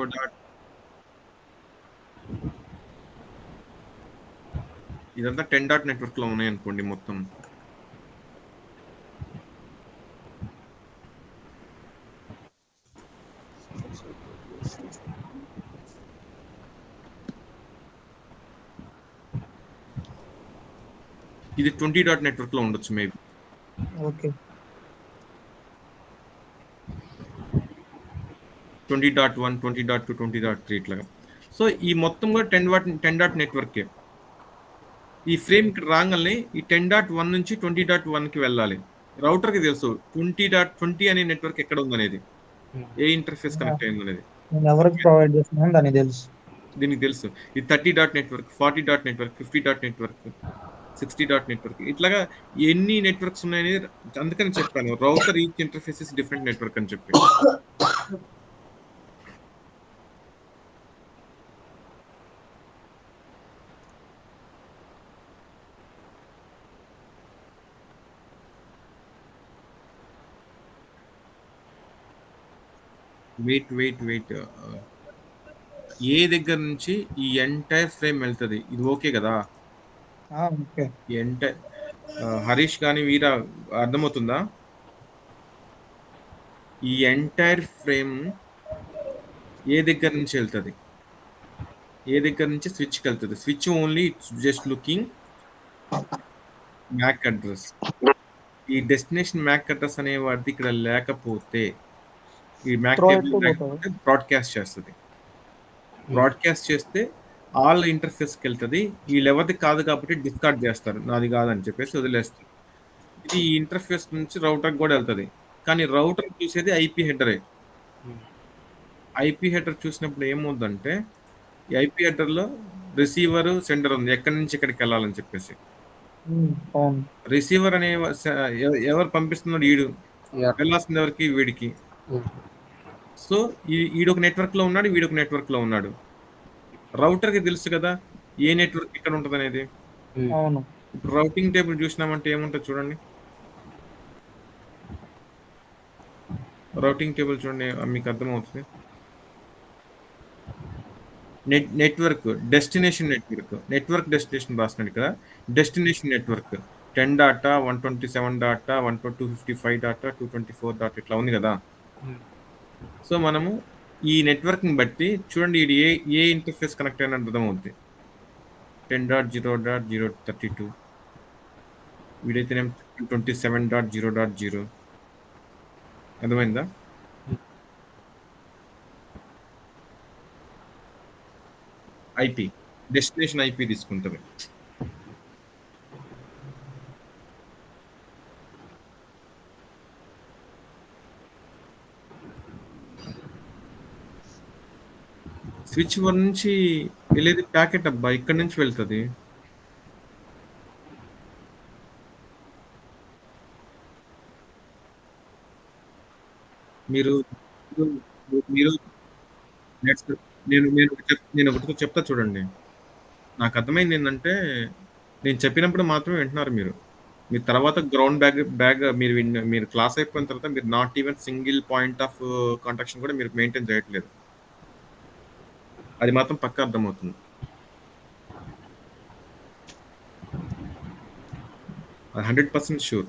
ఇదంతా 10. నెట్వర్క్ లో ఉన్నాయి అనుకోండి మొత్తం. ఇది 20 డాట్ నెట్వర్క్ లో ఉండొచ్చు మేబీ. ఓకే. 20.1, 20.2, 20.3 ఇట్లాగా. సో ఈ మొత్తం కూడా 10 డాట్ నెట్వర్కే. ఈ ఫ్రేమ్ ఇక్కడ రాగానే ఈ 10.1 నుంచి 20.1కి వెళ్ళాలి. రౌటర్కి తెలుసు 20.20 అనే నెట్వర్క్ ఎక్కడ ఉందనేది, ఏ ఇంటర్ఫేస్ కనెక్ట్ అయింది అనేది. నేను ఎవరికి ప్రొవైడ్ చేస్తున్నాను దానికి తెలుసు. దీనికి తెలుసు ఇది 30 dot network, 40 dot network, 50 dot network, 60 dot network, ఇట్లాగా ఎన్ని నెట్వర్క్స్ ఉన్నాయని. అందుకని చెప్పాను router each interface is different network అని చెప్పి. వెయిట్ ఏ దగ్గర నుంచి ఈ ఎంటైర్ ఫ్రేమ్ వెళ్తుంది, ఇది ఓకే కదా? ఓకే. ఎంటైర్ హరీష్ కానీ వీరా అర్థమవుతుందా? ఈ ఎంటైర్ ఫ్రేమ్ ఏ దగ్గర నుంచి వెళ్తుంది, ఏ దగ్గర నుంచి స్విచ్కి వెళ్తుంది? Switch only it's just looking MAC address. ఈ డెస్టినేషన్ మ్యాక్ అడ్రస్ అనే వాటిది ఇక్కడ లేకపోతే, ఈ మ్యాక్ టేబుల్ లేకపోతే బ్రాడ్కాస్ట్ చేస్తుంది. బ్రాడ్కాస్ట్ చేస్తే ఆల్ ఇంటర్ఫేస్కి వెళ్తుంది. వీళ్ళెవరిది కాదు కాబట్టి డిస్కార్డ్ చేస్తారు, నాది కాదని చెప్పేసి వదిలేస్తారు. ఇది ఈ ఇంటర్ఫేస్ నుంచి రౌటర్కి కూడా వెళ్తుంది. కానీ రౌటర్ చూసేది ఐపీ హెడరే. ఐపీ హెడర్ చూసినప్పుడు ఏమవుతుందంటే, ఈ ఐపీ హెడర్లో రిసీవర్ సెండర్ ఉంది, ఎక్కడి నుంచి ఎక్కడికి వెళ్ళాలని చెప్పేసి. రిసీవర్ అనే ఎవరు పంపిస్తున్నాడు, ఈడు వెళ్ళాల్సింది ఎవరికి, వీడికి. సో ఈడొక నెట్వర్క్ లో ఉన్నాడు, వీడొక నెట్వర్క్ లో ఉన్నాడు. రౌటర్ కి తెలుసు కదా ఏ నెట్వర్క్ ఇక్కడ ఉంటుంది అనేది. ఇప్పుడు రౌటింగ్ టేబుల్ చూసినామంటే ఏముంటుంది చూడండి. రౌటింగ్ టేబుల్ చూడండి, మీకు అర్థమవుతుంది. నెట్వర్క్ డెస్టినేషన్ నెట్వర్క్ డెస్టినేషన్ రాస్తున్నాడు ఇక్కడ. Destination network 10 data, 127 data, 255 data, 224 data ఇట్లా ఉంది కదా. సో మనము ఈ నెట్వర్క్ని బట్టి చూడండి, ఇది ఏ ఇంటర్ఫేస్ కనెక్ట్ అయిన అర్థమవుతుంది. 10.0.032 వీడైతేనే 27.0.0. అర్థమైందా? ఐపీ డెస్టినేషన్ ఐపీ తీసుకుంటుంది. స్విచ్ 1 నుంచి వెళ్ళేది ప్యాకెట్ అబ్బా, ఇక్కడ నుంచి వెళ్తుంది. మీరు మీరు నేను ఒకటి చెప్తా చూడండి. నాకు అర్థమైంది ఏంటంటే, నేను చెప్పినప్పుడు మాత్రమే వింటున్నారు మీరు. మీ తర్వాత గ్రౌండ్ బ్యాగ్ మీరు క్లాస్ అయిపోయిన తర్వాత మీరు not even single point of connection కూడా మీరు మెయింటైన్ చేయట్లేదు. అది మాత్రం పక్కా అర్థమవుతుంది. అది 100% షూర్.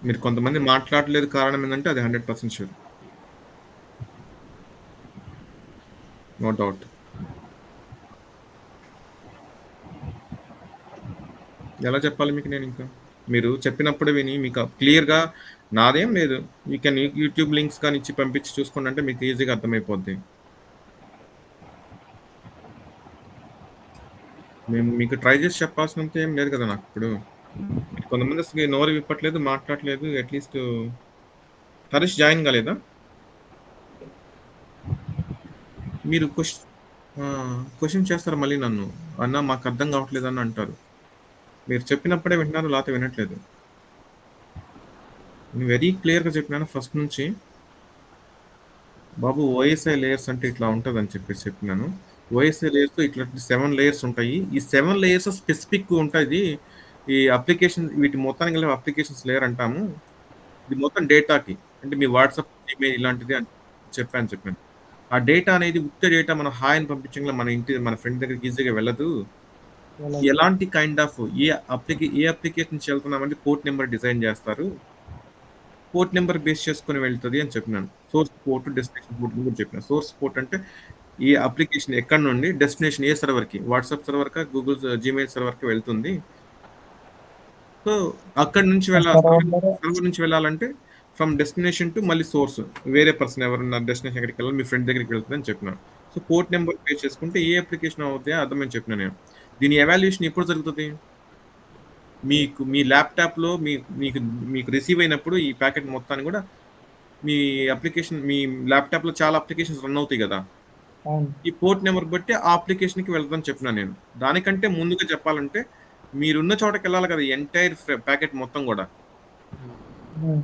మీరు కొంతమంది మాట్లాడలేదు కారణం ఏంటంటే అది 100% షూర్. No doubt. ఎలా చెప్పాలి మీకు నేను ఇంకా? మీరు చెప్పినప్పుడు విని మీకు క్లియర్గా నాదేం లేదు, యూ కెన్ యూట్యూబ్ లింక్స్ కానీ ఇచ్చి పంపించి చూసుకోండి అంటే మీకు ఈజీగా అర్థమైపోద్ది. మేము మీకు ట్రై చేసి చెప్పాల్సినంత ఏం లేదు కదా నాకు. ఇప్పుడు కొంతమంది అసలు నోరు విప్పట్లేదు, మాట్లాడలేదు. అట్లీస్ట్ హరీష్ జాయిన్ కాలేదా? మీరు క్వశ్చన్ చేస్తారు మళ్ళీ నన్ను, అన్న మాకు అర్థం కావట్లేదు అని అంటారు. మీరు చెప్పినప్పుడే వింటున్నారు, లేకపోతే వినట్లేదు. నేను వెరీ క్లియర్గా చెప్పినాను ఫస్ట్ నుంచి, బాబు ఓఎస్ఐ లేయర్స్ అంటే ఇట్లా ఉంటుంది అని చెప్పేసి చెప్పినాను. ఓఎస్ఐ లేయర్స్ ఇట్లా 7 లేయర్స్ ఉంటాయి. ఈ 7 లేయర్స్ స్పెసిఫిక్ ఉంటుంది. ఈ అప్లికేషన్ వీటి మొత్తానికి కలిపి అప్లికేషన్స్ లేయర్ అంటాము. ఇది మొత్తం డేటాకి, అంటే మీ వాట్సాప్, ఈమెయిల్ ఇలాంటిది అని చెప్పాను. ఆ డేటా అనేది ఉత్త డేటా మనం హాయ్ అని పంపించంగా మన ఫ్రెండ్ దగ్గరికి ఈజీగా వెళ్ళదు. ఎలాంటి కైండ్ ఆఫ్ ఏ అప్లికేషన్ నుంచి వెళ్తున్నామంటే పోర్ట్ నెంబర్ డిజైన్ చేస్తారు, పోర్ట్ నెంబర్ బేస్ చేసుకుని వెళ్తుంది అని చెప్పినాను. సోర్స్ పోర్ట్, డెస్టినేషన్ పోర్ట్ కూడా చెప్పిన. సోర్స్ పోర్ట్ అంటే ఈ అప్లికేషన్ ఎక్కడి నుండి డెస్టినేషన్ ఏ సర్వర్‌కి వాట్సాప్ సర్వర్‌కా, గూగుల్ జీమెయిల్ సర్వర్‌కి వెళ్తుంది. సో, అక్కడి నుంచి ఆ సర్వర్ సర్వర్‌లో సర్వర్ నుంచి వెళ్ళాలంటే ఫ్రమ్ డెస్టినేషన్ టు మళ్ళీ సోర్స్. వేరే పర్సన్ ఎవరున్నారు డెస్టినేషన్ ఎక్కడికెళ్ళాలి, మీ ఫ్రెండ్ దగ్గరికి వెళ్తుందని చెప్పినా. సో, పోర్ట్ నంబర్ పేస్ట్ చేసుకుంటే ఏ అప్లికేషన్ అవుద్ది అర్థమని చెప్పినా నేను. దీని ఎవాల్యుయేషన్ ఎప్పుడు జరుగుతది? మీకు మీ ల్యాప్‌టాప్‌లో మీకు మీకు రిసీవ్ అయినప్పుడు ఈ ప్యాకెట్ మొత్తాన్ని గూడా మీ అప్లికేషన్ మీ ల్యాప్‌టాప్‌లో చాలా అప్లికేషన్స్ రన్ అవుతాయి గదా! అవును. ఈ పోర్ట్ నంబర్ బట్టి ఆ అప్లికేషన్‌కి వెళ్తదని చెప్పినా నేను. దానికంటే ముందుగా చెప్పాలంటే మీరున్న చోటకెళ్ళాలి కదా! ఎంటైర్ ప్యాకెట్ మొత్తం గూడా. హ్మ్.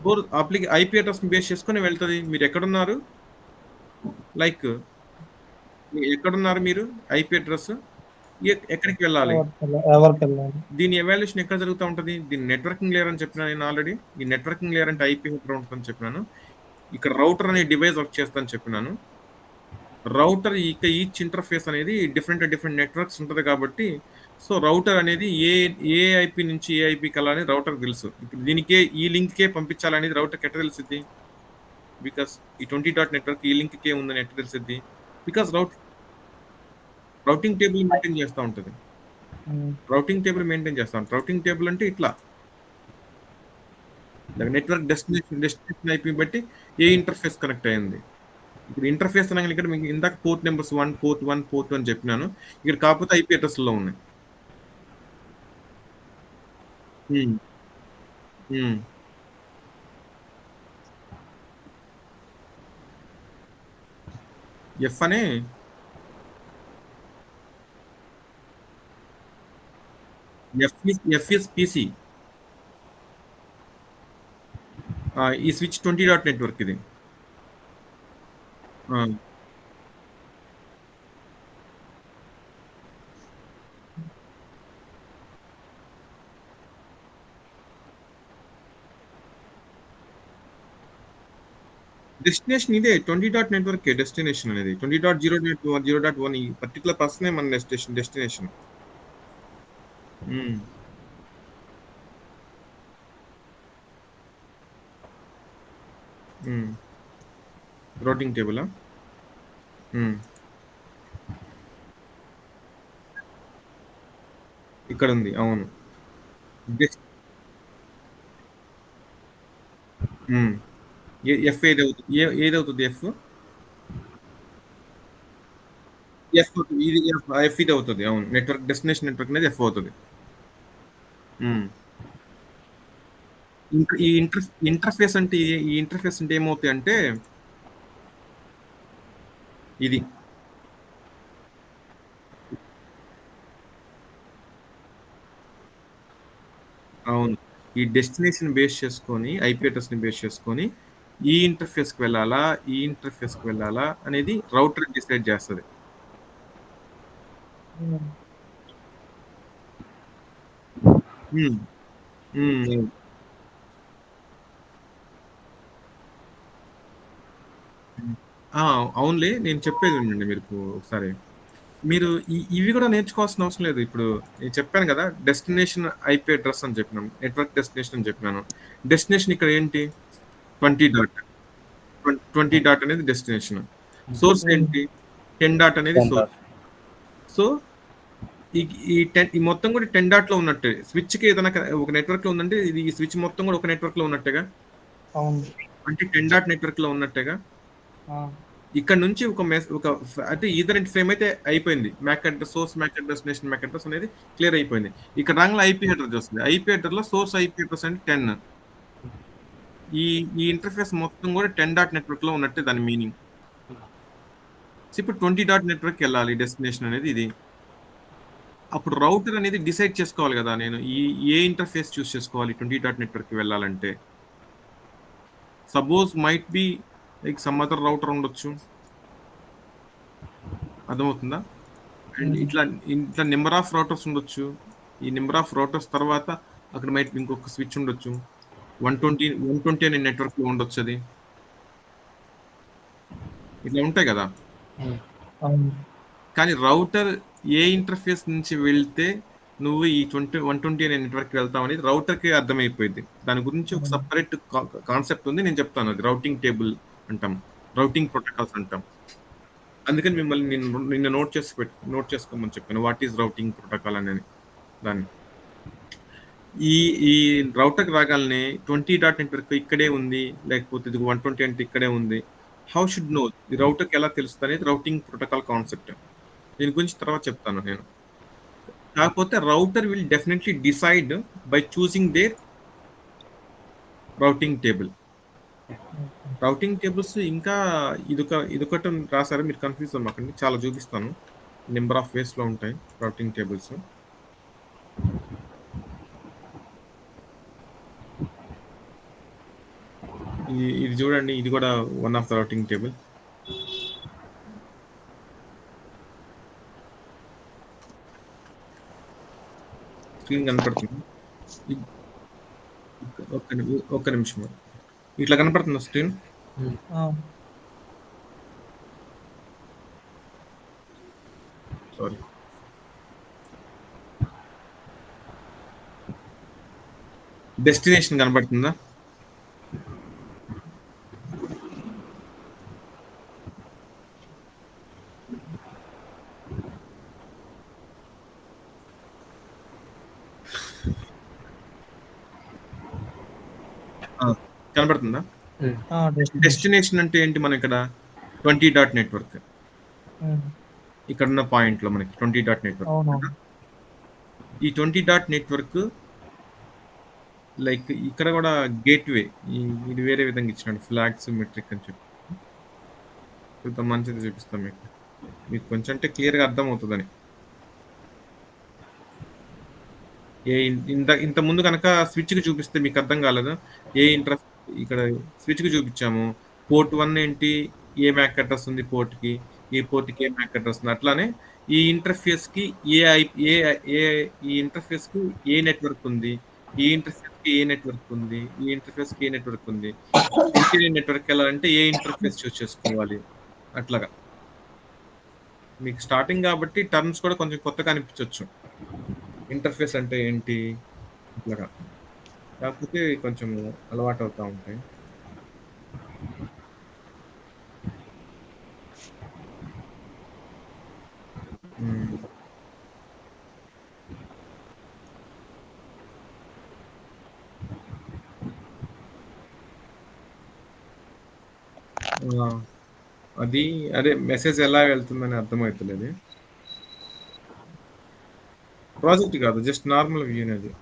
ఐపీ అడ్రెస్‌ని బేస్ చేసుకొని వెళ్తది. మీరెక్కడున్నారు? లైక్ ఎక్కడున్నారు మీరు? ఐపీ అడ్రెస్ ఎక్కడికి వెళ్ళాలి? ఎవరికెళ్ళాలి? దీని ఎవాల్యుయేషన్ ఎక్కడ జరుగుతా ఉంటది? దీని నెట్వర్కింగ్ లేయర్ అని చెప్పినా నేను ఆల్రెడీ. ఈ నెట్వర్కింగ్ లేయర్ అంటే ఐపీ హెడర్ ఉంటదని చెప్పినాను. ఇక్కడ రౌటర్ అనే డివైస్ వర్క్ చేస్తదని చెప్పినాను. రౌటర్ ఈచ్ ఇంటర్ఫేస్ అనేది డిఫరెంట్ నెట్వర్క్స్ ఉంటది కాబట్టి, సో, రౌటర్ అనేది ఏ ఐపీ నుంచి ఏ ఐపీకెళ్ళాలని రౌటర్‌కి తెలుసు. ఇప్పుడు దీనికే ఈ లింక్‌కే పంపించాలనేది రౌటర్‌కి ఎట్ట తెలిసిద్ది? బికాస్ ఈ 20 డాట్ నెట్వర్క్ ఈ లింక్‌కే ఉందని ఎట్ట తెలిసిద్ది? బికాస్ రౌటింగ్ టేబుల్ మెయింటైన్ చేస్తా ఉంటది. హ్మ్. రౌటింగ్ టేబుల్ మెయింటైన్ చేస్తాం. రౌటింగ్ టేబుల్ అంటే ఇట్లా నెట్వర్క్ డెస్టినేషన్ ఐపీ బట్టి ఏ ఇంటర్ఫేస్ కనెక్ట్ అయింది. ఇప్పుడు ఇంటర్ఫేస్ అనగానే ఇక్కడ మీకు ఇందాక పోర్ట్ నంబర్స్ 1, పోర్ట్ 1, పోర్ట్ 2 అని చెప్పినాను. ఇక్కడ కాకపోతే ఐపీ అడ్రెస్‌లో ఉన్నాయి. హ్మ్. హ్మ్. ఎఫ్ అనే ఎఫ్ ఈస్ పీసీ. ఈ స్విచ్ 20 డాట్ నెట్వర్క్ ఇది. ఆ! డెస్టినేషన్ ఇదే 20 డాట్ నెట్వర్కే డెస్టినేషన్ అనేది. 20.0.0.1 ఈ పర్టిక్యులర్ పర్సనే మన డెస్టినేషన్. హ్మ్. హ్మ్. రౌటింగ్ టేబులా? హ్మ్. ఇక్కడుంది. అవును. డెస్ హ్మ్. F ఏదవుతది F? ఎఫ్ ఇది అవుతది. అవును. డెస్టినేషన్ నెట్వర్క్ అనేది ఎఫ్ అవుతది. హ్మ్. ఇంక ఈ ఇంటర్ఫేస్ అంటే ఈ ఇంటర్ఫేస్ అంటే ఏమవుతాయంటే ఇది. అవును. ఈ డెస్టినేషన్ బేస్ చేసుకొని, ఐపీ అడ్రెస్‌ని బేస్ చేసుకొని, ఈ ఇంటర్ఫేస్‌కి వెళ్ళాలా? ఈ ఇంటర్ఫేస్‌కి వెళ్ళాలా? అనేది రౌటర్ డిసైడ్ చేస్తది. హ్మ్. హ్మ్. హ్మ్. అవును. హ్మ్. ఆ! అవునులే. నేను చెప్పేది వినండి మీరు ఒకసారి. మీరు ఇవి గూడా నేర్చుకోవాల్సిన అవసరం లేదు. ఇప్పుడు నేను చెప్పాను గదా! డెస్టినేషన్ ఐపీ అడ్రెస్ అని చెప్పినాం. నెట్వర్క్ డెస్టినేషన్ అని చెప్పినాను. డెస్టినేషన్ ఇక్కడ ఏంటి? 20 డాట్. 20 డాట్ అనేది డెస్టినేషన్. సోర్స్ హ్మ్. ఏంటి? 10 డాట్ అనేది సోర్స్. సెంటర్. సో, ఈ ఈ మొత్తం కూడా 10 డాట్‌లో ఉన్నట్టే. స్విచ్‌కి ఏదైనా ఒక నెట్వర్క్‌లో ఉందంటే ఇది ఈ స్విచ్ మొత్తం కూడా ఒక నెట్వర్క్‌లో ఉన్నట్టేగా? అవును. అంటే 10 డాట్ నెట్వర్క్‌లో ఉన్నట్టేగా? ఆ! ఇక్కడ నుంచి అంటే ఈథర్నెట్ ఫ్రేమ్ అయితే అయిపోయింది. MAC address, destination MAC address అనేది క్లియర్ అయిపోయింది. ఇక్కడ రాంగానే ఐపీ హెడర్ వస్తుంది. ఐపీ హెడర్‌లో సోర్స్ ఐపీ అడ్రెస్ అంటే 10. ఈ ఈ ఇంటర్ఫేస్ మొత్తం కూడా 10 డాట్ నెట్వర్క్‌లో ఉన్నట్టే దాని మీనింగ్. సో, ఇప్పుడు 20 డాట్ నెట్వర్క్‌కెళ్ళాలి డెస్టినేషన్ అనేది ఇది. అప్పుడు రౌటర్ అనేది డిసైడ్ చేసుకోవాలి గదా! నేను ఏ ఇంటర్ఫేస్ చూస్ చేసుకోవాలి 20 డాట్ నెట్వర్క్‌కి వెళ్ళాలంటే. Suppose might be like some other router ఉండొచ్చు. అర్థమవుతుందా? అండ్ హ్మ్. ఇట్లా నంబర్ ఆఫ్ రౌటర్స్ ఉండొచ్చు. ఈ నంబర్ ఆఫ్ రౌటర్స్ తర్వాత అక్కడ మైట్ ఇంకొక స్విచ్ ఉండొచ్చు. 120 అనే నెట్వర్క్‌లో ఉండొచ్చది. ఇట్లా ఉంటాయి గదా! అవును. కానీ రౌటర్ ఏ ఇంటర్ఫేస్ నుంచి వెళ్తే నువ్వు ఈ 120 అనే నెట్వర్క్‌కి వెళ్తావనేది రౌటర్‌కి అర్థమైపోయిద్ది. దాని గురించి ఒక అవును. సెపరేట్ కాన్సెప్ట్ ఉంది. నేను చెప్తాను. అది రౌటింగ్ టేబుల్ అంటాం. రౌటింగ్ ప్రోటోకాల్స్ అంటాం. అందుకని మిమ్మల్ని నేను నిన్న నోట్ చేసుకోమని చెప్పాను. వాట్ ఈస్ రౌటింగ్ ప్రోటోకాల్ అని దాన్ని. ఈ ఈ రౌటర్‌కి రాగాల్నే 20 డాట్ నెట్‌వర్క్ ఇక్కడే ఉంది. లేకపోతే ఇది 120 అంటే ఇక్కడే ఉంది. How should know? ఈ రౌటర్‌కి ఎలా తెలుస్తదనేది రౌటింగ్ ప్రోటోకాల్ కాన్సెప్ట్. దీని గురించి తర్వాత చెప్తాను నేను. కాకపోతే router will definitely decide by choosing their routing table. Routing tables ఇంకా ఇదొకటి రాసారా? మీరు కన్‌ఫ్యూజ్ అవ్వకండి. చాలా చూపిస్తాను. నంబర్ ఆఫ్ వేస్‌లో ఉంటాయి రౌటింగ్ టేబుల్స్. ఇది చూడండి. ఇది కూడా one of the routing table. Screen కనపడుతుంది. ఒక్క నిమిషం. ఇట్లా కనపడుతుందా స్క్రీన్? సారీ. డెస్టినేషన్ కనపడుతుందా? కనపడుతుందా? డెస్టినేషన్ అంటే ఏంటి? మనం ఇక్కడ 20 డాట్ నెట్వర్క్ ఇక్కడ ఉన్న పాయింట్ లో మనకి 20 డాట్ నెట్వర్క్. ఈ 20 డాట్ నెట్వర్క్ లైక్ ఇక్కడ కూడా గేట్వే. ఇది వేరే విధంగా ఇచ్చినాడు. ఫ్లాగ్స్ మెట్రిక్ అని చెప్పి కొంత మంచిది చూపిస్తాం మీకు కొంచెం అంటే క్లియర్గా అర్థం అవుతుందని. ఇంత ముందు కనుక స్విచ్కి చూపిస్తే మీకు అర్థం కాలేదు. ఇక్కడ స్విచ్కి చూపించాము. పోర్ట్ 1 ఏంటి, ఏ మ్యాక్ అడ్రస్ ఉంది పోర్ట్కి, ఈ పోర్ట్కి ఏ మ్యాక్ అడ్రస్ ఉంది. అట్లానే ఈ ఇంటర్ఫేస్కి ఈ ఇంటర్ఫేస్కి ఏ నెట్వర్క్ ఉంది, ఈ ఇంటర్ఫేస్కి ఏ నెట్వర్క్ ఉంది, ఈ ఇంటర్ఫేస్కి ఏ నెట్వర్క్ ఉంది. ఇంటీరియర్ నెట్వర్క్ వెళ్ళాలంటే ఏ ఇంటర్ఫేస్ చూస్ చేసుకోవాలి. అట్లాగా మీకు స్టార్టింగ్ కాబట్టి టర్మ్స్ కూడా కొంచెం కొత్తగా అనిపించవచ్చు. ఇంటర్ఫేస్ అంటే ఏంటి ఇట్లాగా. కాకపోతే కొంచెం అలవాటు అవుతూ ఉంటాయి. అది అదే మెసేజ్ ఎలా వెళ్తుందని అర్థమవుతలేదు. ప్రాజెక్ట్ కాదు, జస్ట్ నార్మల్ వ్యూ అది.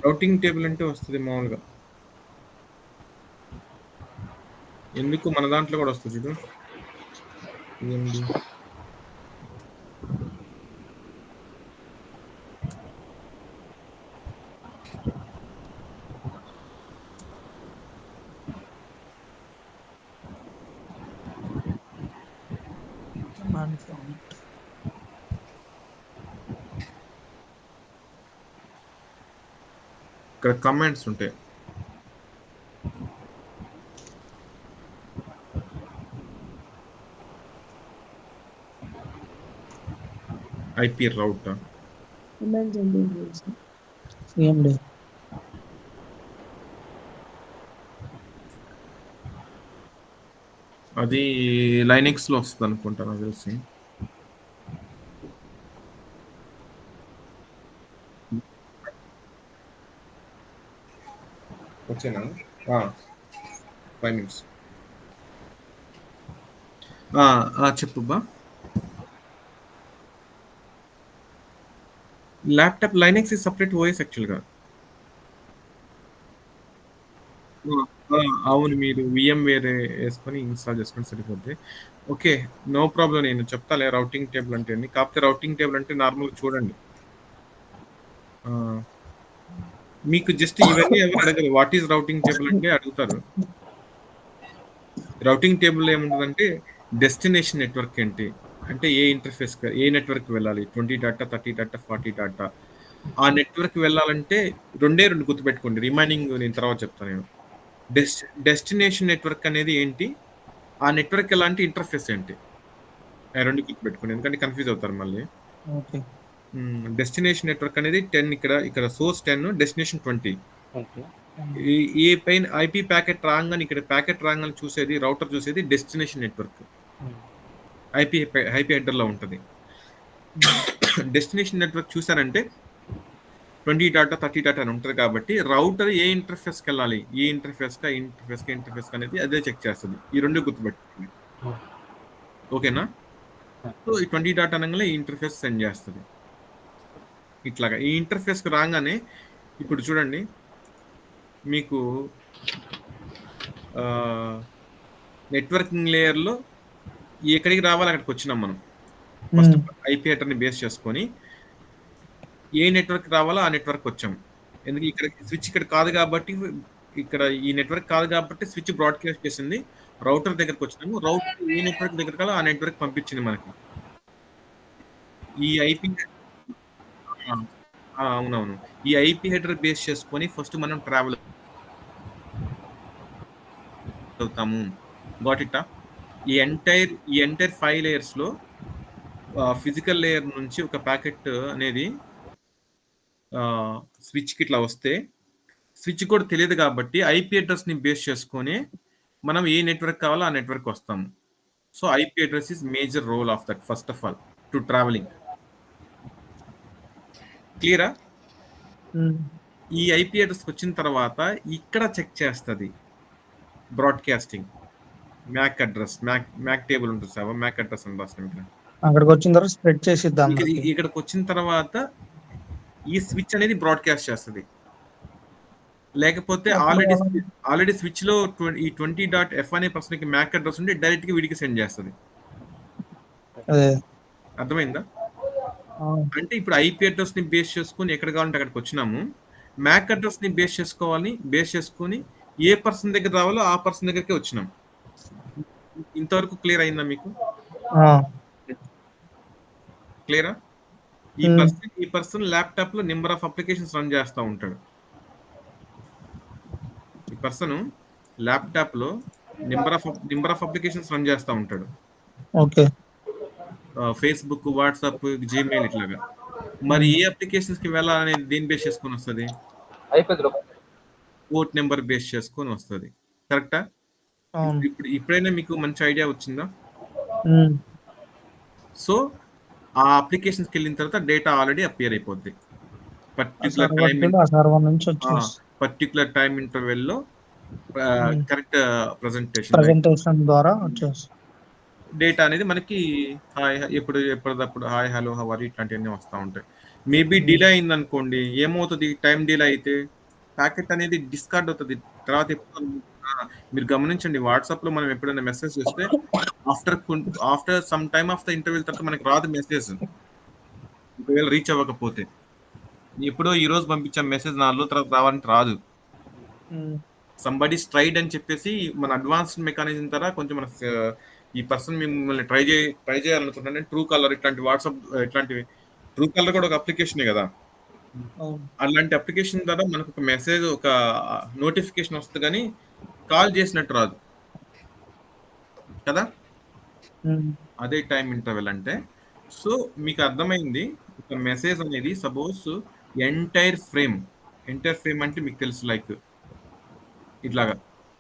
రౌటింగ్ టేబుల్ అంటే వస్తుంది మామూలుగా. ఎందుకు మన దాంట్లో కూడా వస్తుంది చూడు. ఏంటి ఇక్కడ కమెంట్స్ ఉంటాయి. ఐపీ రౌట్ అది లైనెక్స్ లో వస్తుంది అనుకుంటా నాకు తెలిసి. వచ్చేనా 5 minutes. చెప్పు బా. Laptop Linux is separate OS యాక్చువల్గా. అవును, మీరు విఎం వేరే వేసుకొని ఇన్స్టాల్ చేసుకొని సరిపోద్ది. Okay, no problem. నేను చెప్తాలే రౌటింగ్ టేబుల్ అంటే అండి. కాకపోతే రౌటింగ్ టేబుల్ అంటే నార్మల్ చూడండి. మీకు జస్ట్ ఇవన్నీ ఎవరు అడగరు. వాట్ ఈస్ రౌటింగ్ టేబుల్ అంటే అడుగుతారు. రౌటింగ్ టేబుల్ ఏముంటుందంటే డెస్టినేషన్ నెట్వర్క్ ఏంటి అంటే ఏ ఇంటర్ఫేస్ ఏ నెట్వర్క్ వెళ్ళాలి, 20 డాటా, 30 డాటా, 40 డాటా. ఆ నెట్వర్క్ వెళ్ళాలంటే రెండే రెండు గుర్తుపెట్టుకోండి. రిమైనింగ్ నేను తర్వాత చెప్తాను నేను. డెస్టినేషన్ నెట్వర్క్ అనేది ఏంటి, ఆ నెట్వర్క్ ఎలాంటి ఇంటర్ఫేస్ ఏంటి, ఆ రెండు గుర్తుపెట్టుకోండి, ఎందుకంటే కన్ఫ్యూజ్ అవుతారు మళ్ళీ. ఓకే. డెస్టినేషన్ నెట్వర్క్ అనేది 10, ఇక్కడ సోర్స్ 10, డెస్టినేషన్ 20. ఓకే. ఈ ఈ పైన ఐపీ ప్యాకెట్ రాగానే ఇక్కడ ప్యాకెట్ రాగానే చూసేది రౌటర్ చూసేది డెస్టినేషన్ నెట్వర్క్, ఐపీ హెడర్ లో ఉంటుంది. డెస్టినేషన్ నెట్వర్క్ చూసారంటే 20 డాటా 30 డాటా అని ఉంటుంది కాబట్టి రౌటర్ ఏ ఇంటర్ఫేస్కి వెళ్ళాలి, ఏ ఇంటర్ఫేస్ అనేది అదే చెక్ చేస్తుంది. ఈ రెండు గుర్తుపెట్టుకోండి, ఓకేనా. సో ఈ 20 డాటా అనగానే ఈ ఇంటర్ఫేస్ సెండ్ చేస్తుంది. ఇట్లాగా ఈ ఇంటర్ఫేస్కి రాగానే ఇప్పుడు చూడండి మీకు నెట్వర్కింగ్ లేయర్లో ఎక్కడికి రావాలి అక్కడికి వచ్చినాం మనం. ఫస్ట్ ఐపీ హెడర్ని బేస్ చేసుకొని ఏ నెట్వర్క్ రావాలో ఆ నెట్వర్క్ వచ్చాము. ఎందుకు ఇక్కడ స్విచ్ ఇక్కడ కాదు కాబట్టి, ఇక్కడ ఈ నెట్వర్క్ కాదు కాబట్టి స్విచ్ బ్రాడ్కాస్ట్ చేసింది, రౌటర్ దగ్గరకు వచ్చినాము. రౌటర్ ఏ నెట్వర్క్ దగ్గర కాదో ఆ నెట్వర్క్ పంపించింది మనకి. ఈ ఐపీ అవునవును, ఈ ఐపీ హెడర్ బేస్ చేసుకొని ఫస్ట్ మనం ట్రావెల్ అవుతాము. Got it. ఈ ఎంటైర్ 5 లేయర్స్ లో ఫిజికల్ లేయర్ నుంచి ఒక ప్యాకెట్ అనేది స్విచ్కి ఇట్లా వస్తే స్విచ్ కూడా తెలియదు కాబట్టి ఐపీ అడ్రస్ని బేస్ చేసుకొని మనం ఏ నెట్వర్క్ కావాలో ఆ నెట్వర్క్ వస్తాము. So IP address is major role of that first of all to travelling. క్లియరా? ఈ ఐపీ అడ్రస్కి వచ్చిన తర్వాత ఇక్కడ చెక్ చేస్తుంది broadcasting MAC address, MAC table ఉంటుంది సార్, మ్యాక్ అడ్రస్ అని రాస్తాం ఇక్కడ. అక్కడికి వచ్చిన తర్వాత స్ప్రెడ్ చేసిద్దాం. ఇక్కడికి వచ్చిన తర్వాత ఈ స్విచ్ అనేది బ్రాడ్కాస్ట్ చేస్తుంది. లేకపోతే ఆల్రెడీ స్విచ్ లో ఈ 20.f అనే పర్సన్ కి మ్యాక్ అడ్రస్ ఉంటే డైరెక్ట్ గా వీడికి సెండ్ చేస్తుంది. అర్థమైందా? అంటే ఇప్పుడు ఐపీ అడ్రస్ ని బేస్ చేసుకుని ఎక్కడ కావాలంటే అక్కడికి వచ్చినాము. మ్యాక్ అడ్రస్ ని బేస్ చేసుకొని ఏ పర్సన్ దగ్గర రావాలో ఆ పర్సన్ దగ్గరికి వచ్చినాం. ఇంతవరకు క్లియర్ అయిందా మీకు? క్లియరా? ఈ పర్సన్ ల్యాప్టాప్ లో నెంబర్ ఆఫ్ అప్లికేషన్స్ రన్ చేస్తూ ఉంటాడు. ఈ పర్సన్ ల్యాప్టాప్ లో నెంబర్ ఆఫ్ అప్లికేషన్స్ రన్ చేస్తూ ఉంటాడు. ఓకే. ఫేస్బుక్, వాట్సాప్, జీమెయిల్ ఇట్లాగా. మరి ఏ అప్లికేషన్స్ కి వెళ్ళాలనేది దేని బేస్ చేసుకొని వస్తుంది? పోర్ట్ నెంబర్ బేస్ చేసుకొని వస్తుంది. కరెక్టా? ఇప్పుడైనా మీకు మంచి ఐడియా వచ్చిందా? సో ఆ అప్లికేషన్స్కి వెళ్ళిన తర్వాత డేటా ఆల్రెడీ అపియర్ అయిపోద్ది. పర్టికులర్ టైం ఇంటర్వెల్లో కరెక్ట్ ప్రెజెంటేషన్ ద్వారా డేటా అనేది మనకి ఎప్పటిదప్పుడు hi, hello, how are you ఇట్లాంటివన్నీ వస్తూ ఉంటాయి. మేబీ డిలే అయింది అనుకోండి, ఏమవుతుంది? టైం డిలే అయితే ప్యాకెట్ అనేది డిస్కార్డ్ అవుతుంది. తర్వాత మీరు గమనించండి, వాట్సాప్ లో మనం ఎప్పుడైనా మెసేజ్ చేస్తే after some time of the interview తర్వాత మనకి రాదు మెసేజ్, ఒకవేళ రీచ్ అవ్వకపోతే. ఎప్పుడో ఈ రోజు పంపించాం మెసేజ్, 4 రోజుల తర్వాత రావాలంటే రాదు. సంబడీ స్ట్రైడ్ అని చెప్పేసి మన అడ్వాన్స్డ్ మెకానిజం ద్వారా కొంచెం మన ఈ పర్సన్ మిమ్మల్ని ట్రై చేయాలనుకుంటున్నాను. ట్రూ కాలర్ ఇట్లాంటి వాట్సాప్ ఇట్లాంటివి, ట్రూ కాలర్ కూడా ఒక అప్లికేషనే కదా. అలాంటి అప్లికేషన్ ద్వారా మనకు ఒక మెసేజ్, ఒక నోటిఫికేషన్ వస్తుంది కానీ కాల్ చేసినట్టు రాదు కదా. అదే టైం ఇంటర్వెల్ అంటే. సో మీకు అర్థమైంది, ఒక మెసేజ్ అనేది సపోజ్ ఎంటైర్ ఫ్రేమ్ అంటే మీకు తెలుసు, లైక్ ఇట్లాగా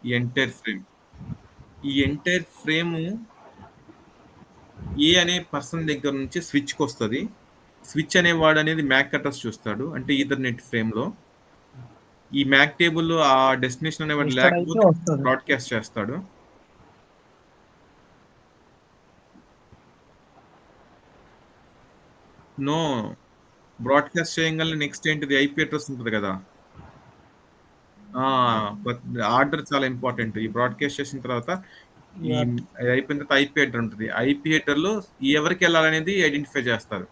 ఈ ఎంటైర్ ఫ్రేమ్ ఏ అనే పర్సన్ దగ్గర నుంచి స్విచ్కి వస్తుంది. స్విచ్ అనేవాడు అనేది మ్యాక్ అడ్రస్ చూస్తాడు, అంటే ఈథర్నెట్ ఫ్రేమ్ లో ఈ మ్యాక్ టేబుల్ ఆ డెస్టినేషన్ అనేవాడు లేకపోతే బ్రాడ్కాస్ట్ చేస్తాడు. నో, బ్రాడ్కాస్ట్ చేయగల నెక్స్ట్ ఏంటిది? ఐపీ అడ్రస్ ఉంటుంది కదా. ఆర్డర్ చాలా ఇంపార్టెంట్. ఈ బ్రాడ్కాస్ట్ చేసిన తర్వాత అయిపోయిన తర్వాత ఐపీ హెడర్ ఉంటుంది. ఐపీ హెడర్ లో ఎవరికి వెళ్ళాలనేది ఐడెంటిఫై చేస్తారు,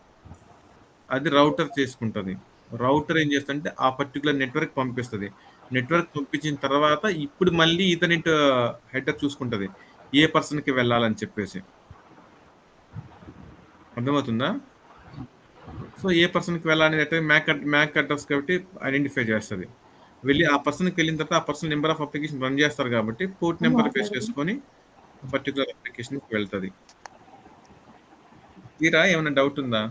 అది రౌటర్ చేసుకుంటుంది. రౌటర్ ఏం చేస్తుంటే ఆ పర్టికులర్ నెట్వర్క్ పంపిస్తుంది. నెట్వర్క్ పంపించిన తర్వాత ఇప్పుడు మళ్ళీ ఈథర్నెట్ హెడర్ చూసుకుంటుంది ఏ పర్సన్కి వెళ్ళాలని చెప్పేసి. అర్థమవుతుందా? సో ఏ పర్సన్కి వెళ్ళాలనేది మ్యాక్ అడ్రస్ కాబట్టి ఐడెంటిఫై చేస్తుంది. వెళ్ళి ఆ పర్సన్కి వెళ్ళిన తర్వాత ఆ person number of application run చేస్తారు కాబట్టి పోర్ట్ నెంబర్ బేస్ చేసుకొని పర్టికులర్ అప్లికేషన్కి వెళ్తుంది. తీరా ఏమైనా డౌట్ ఉందా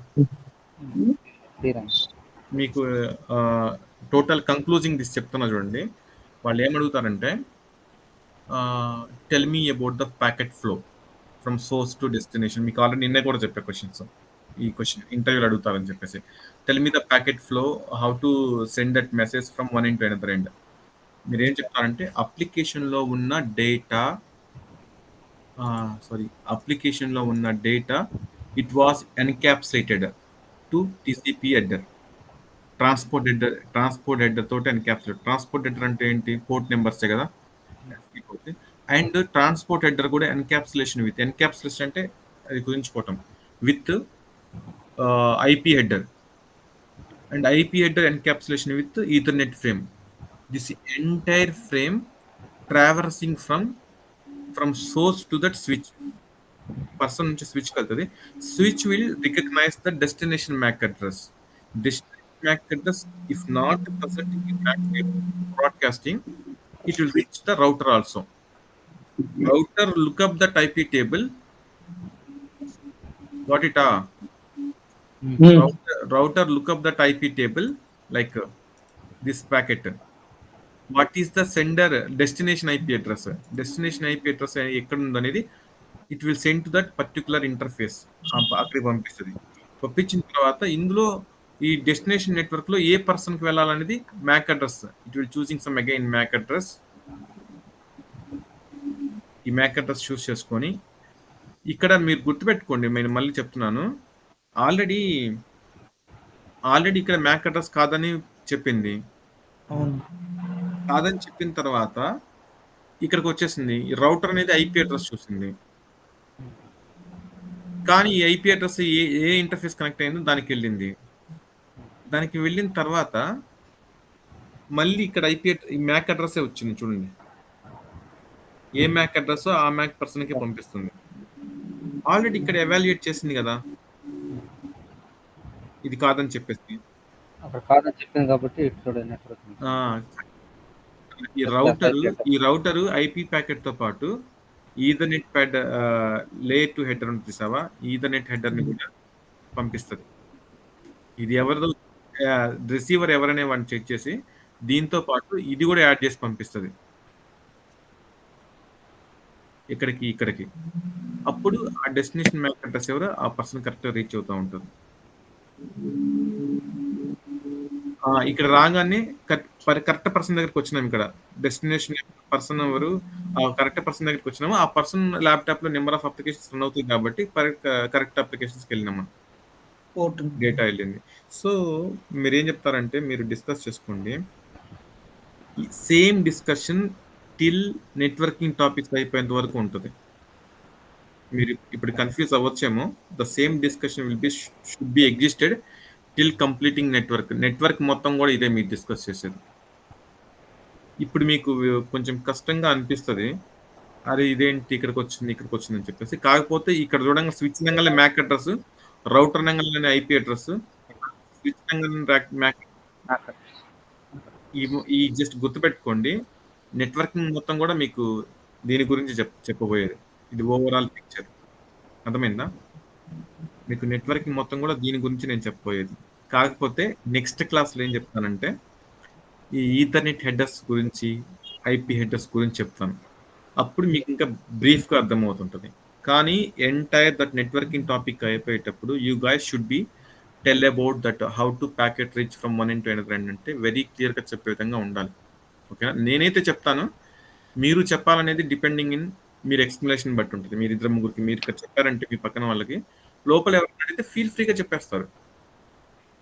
మీకు? టోటల్ కంక్లూజింగ్ దిస్ చెప్తున్నా చూడండి. వాళ్ళు ఏమడుగుతారంటే tell me about the packet flow from source to destination. మీకు ఆల్రెడీ నిన్నే కూడా చెప్పే క్వశ్చన్స్, ఈ క్వశ్చన్ ఇంటర్వ్యూలో అడుగుతారని చెప్పేసి. Tell me the packet flow, how to send that message from one end to another end. మీరు ఏం చెప్తారంటే అప్లికేషన్లో ఉన్న data it was encapsulated to TCP header. Transport header తోటి ఎన్క్యాప్సులేట్. ట్రాన్స్పోర్ట్ హెడర్ అంటే ఏంటి? పోర్ట్ నెంబర్సే కదా. అండ్ ట్రాన్స్పోర్ట్ హెడర్ కూడా ఎన్క్యాప్సులేషన్ అంటే అది గురించుకోవటం with IP header, and IP header encapsulation with Ethernet frame. This entire frame traversing from source to that switch. Person నుంచి స్విచ్కి వెళ్తుంది. Switch will recognise the destination MAC address. MAC address, if not present in MAC broadcasting, it will reach the router also. Router look up the IP table. Got it? Router look up that IP table like this packet. What is the sender destination IP address? Destination IP address ఎక్కడ ఉందనేది it will send to that particular interface. అక్కడికి పంపిస్తుంది. పంపించిన తర్వాత ఇందులో ఈ destination network లో ఏ పర్సన్ కి వెళ్ళాలనేది MAC address. It will choosing some again MAC address. ఈ మ్యాక్ అడ్రస్ చూస్ చేసుకొని ఇక్కడ మీరు గుర్తుపెట్టుకోండి, నేను మళ్ళీ చెప్తున్నాను. ఆల్రెడీ ఇక్కడ మ్యాక్ అడ్రస్ కాదని చెప్పింది. కాదని చెప్పిన తర్వాత ఇక్కడికి వచ్చేసింది. రౌటర్ అనేది ఐపీ అడ్రస్ చూసింది. కానీ ఈ ఐపీ అడ్రస్ ఏ ఇంటర్ఫేస్ కనెక్ట్ అయిందో దానికి వెళ్ళింది. దానికి వెళ్ళిన తర్వాత మళ్ళీ ఇక్కడ ఈ మ్యాక్ అడ్రస్ వచ్చింది చూడండి. ఏ మ్యాక్ అడ్రస్ ఆ మ్యాక్ పర్సన్ కి పంపిస్తుంది. ఆల్రెడీ ఇక్కడ ఎవాల్యుయేట్ చేసింది కదా, ఇది కాదని చెప్పేసి. ఈ రౌటర్ ఐపీ ప్యాకెట్ తో పాటు ఈథర్నెట్ ప్యాడ్ లేయర్ 2 హెడర్ ఉంటుంది సావా, ఈథర్నెట్ హెడర్ ని కూడా పంపిస్తుంది. ఇది ఎవరిదో రిసీవర్ ఎవరనే వాడిని చెక్ చేసి దీంతో పాటు ఇది కూడా యాడ్ చేసి పంపిస్తుంది ఇక్కడికి. అప్పుడు ఆ డెస్టినేషన్ మ్యాక్ అడ్రస్ ఎవరో ఆ పర్సన్ కరెక్ట్ రీచ్ అవుతూ ఉంటుంది. ఇక్కడ రాగానే కరెక్ట్ పర్సన్ దగ్గరికి వచ్చినాం. ఇక్కడ డెస్టినేషన్ పర్సన్ ఎవరు, ఆ కరెక్ట్ పర్సన్ దగ్గరికి వచ్చినాము. ఆ పర్సన్ ల్యాప్టాప్ లో నెంబర్ ఆఫ్ అప్లికేషన్స్ రన్ అవుతుంది కాబట్టి కరెక్ట్ అప్లికేషన్స్కి వెళ్ళినాము, డేటా వెళ్ళింది. సో మీరు ఏం చెప్తారంటే మీరు డిస్కస్ చేసుకోండి. Same discussion till networking topics అయిపోయేంత వరకు ఉంటుంది. మీరు ఇప్పుడు కన్ఫ్యూజ్ అవ్వచ్చేమో. The same discussion should be existed till completing network మొత్తం కూడా ఇదే మీరు డిస్కస్ చేసేది. ఇప్పుడు మీకు కొంచెం కష్టంగా అనిపిస్తుంది, అరే ఇదేంటి ఇక్కడికి వచ్చింది అని చెప్పేసి. కాకపోతే ఇక్కడ చూడంగా స్విచ్ నంగల్ మ్యాక్ అడ్రస్, రౌటర్ నంగల్ ఐపీ అడ్రస్, స్విచ్ నంగల్ మ్యాక్. ఈ జస్ట్ గుర్తుపెట్టుకోండి. నెట్వర్కింగ్ మొత్తం కూడా మీకు దీని గురించి చెప్పబోయేది. ఇది ఓవరాల్ పిక్చర్. అర్థమైందా? మీకు నెట్వర్కింగ్ మొత్తం కూడా దీని గురించి నేను చెప్పబోయేది. కాకపోతే నెక్స్ట్ క్లాస్లో ఏం చెప్తానంటే ఈ ఈథర్నెట్ హెడర్స్ గురించి, ఐపీ హెడర్స్ గురించి చెప్తాను. అప్పుడు మీకు ఇంకా బ్రీఫ్గా అర్థమవుతుంటుంది. కానీ ఎంటైర్ దట్ నెట్వర్కింగ్ టాపిక్ అయిపోయేటప్పుడు you guys should be tell about that how to packet reach from one end to another end అంటే వెరీ క్లియర్గా చెప్పే విధంగా ఉండాలి. ఓకేనా? నేనైతే చెప్తాను, మీరు చెప్పాలనేది డిపెండింగ్ ఇన్ మీరు ఎక్స్ప్లెనేషన్ బట్టి ఉంటుంది. మీరు ఇద్దరు ముగ్గురికి మీరు ఇక్కడ చెప్పారంటే మీ పక్కన వాళ్ళకి లోపల ఎవరైనా అడిగితే ఫీల్ ఫ్రీగా చెప్పేస్తారు.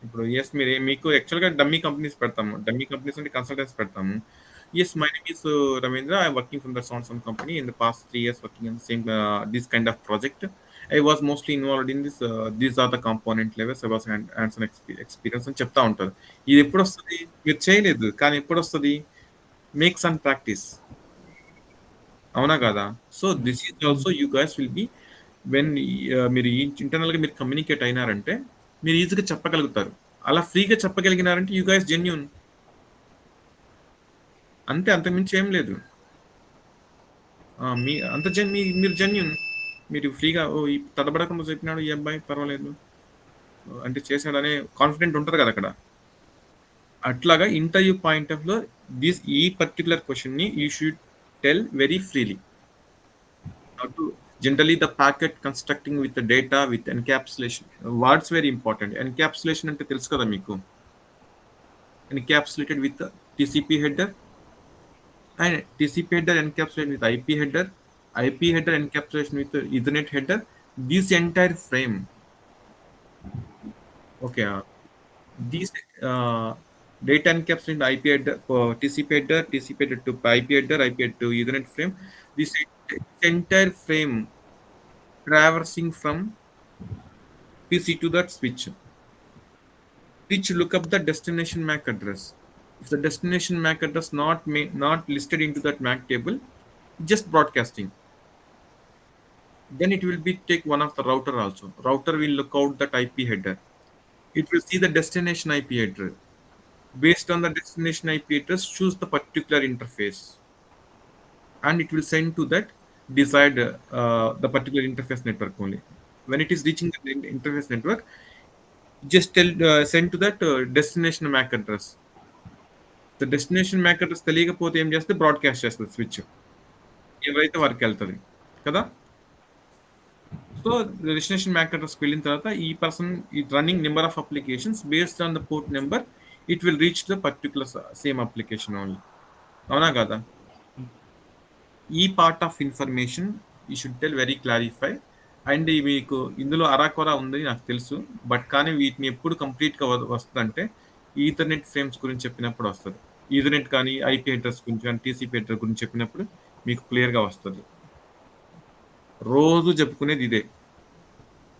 ఇప్పుడు ఎస్ మీకు యాక్చువల్గా డమ్మీ కంపెనీస్ పెడతాము. డమ్మీ కంపెనీస్ అంటే కన్సల్టెన్స్ పెడతాము. Yes, my name is Ravindra. I'm working from the Sonson company. In the past 3 years, working on the same this kind of project. I was mostly involved in this. These are the component levels. I was hands-on experience అని చెప్తా ఉంటారు. ఇది ఎప్పుడు వస్తుంది? మీరు చేయలేదు కానీ ఎప్పుడు వస్తుంది? మేక్స్ అండ్ ప్రాక్టీస్, అవునా కదా? So this is also you guys will be when మీరు ఇంటర్నల్గా మీరు కమ్యూనికేట్ అయినారంటే మీరు ఈజీగా చెప్పగలుగుతారు. అలా ఫ్రీగా చెప్పగలిగినారంటే యూ గైస్ జెన్యూన్. అంతే, అంతకుమించి ఏం లేదు. మీ అంత మీరు జెన్యూన్. మీరు ఫ్రీగా ఈ తడబడకుండా చెప్పినాడు ఈ అబ్బాయి పర్వాలేదు అంటే చేశాడనే కాన్ఫిడెంట్ ఉంటది కదా అక్కడ. అట్లాగా ఇంటర్వ్యూ పాయింట్ ఆఫ్ లో ఈ పర్టికులర్ క్వశ్చన్ ని you should tell very freely. Generally the packet constructing with the data with encapsulation. Words very important. Encapsulation అంటే తెలుసు కదా మీకు. Encapsulated with the TCP header and TCP header encapsulated with IP header, IP header encapsulation with the Ethernet header. This entire frame. Okay. These data encapsulation IP header, TCP header, TCP header to IP header, IP header to Ethernet frame. This entire frame traversing from PC to that switch. Which look up the destination MAC address. If the destination MAC address not listed into that MAC table, just broadcasting. Then it will be take one of the router also. Router will look out that IP header. It will see the destination IP address. Based on the destination IP address, choose the particular interface, and it will send to that desired the particular interface network only. When it is reaching the interface network, just send to that destination MAC address. The destination MAC address తెలియకపోతే ఏం చేస్తే broadcast చేస్తుంది switch, ఎవరైతే వారికి వెళ్తుంది కదా. So destination Mac అడ్రస్కి వెళ్ళిన తర్వాత ఈ person running number of applications based on the port number it will reach the particular same application only. అవునా కదా. ఈ part of information you should tell very clarify. And మీకు ఇందులో అరాకొరా ఉంది నాకు తెలుసు, బట్ కానీ వీటిని ఎప్పుడు కంప్లీట్గా వస్తుందంటే ఈథర్నెట్ ఫ్రేమ్స్ గురించి చెప్పినప్పుడు వస్తుంది. ఈథర్నెట్ కానీ ఐపీ అడ్రస్ గురించి కానీ టీసీపీ అడ్రస్ గురించి చెప్పినప్పుడు మీకు క్లియర్గా వస్తుంది. రోజు చెప్పుకునేది ఇదే,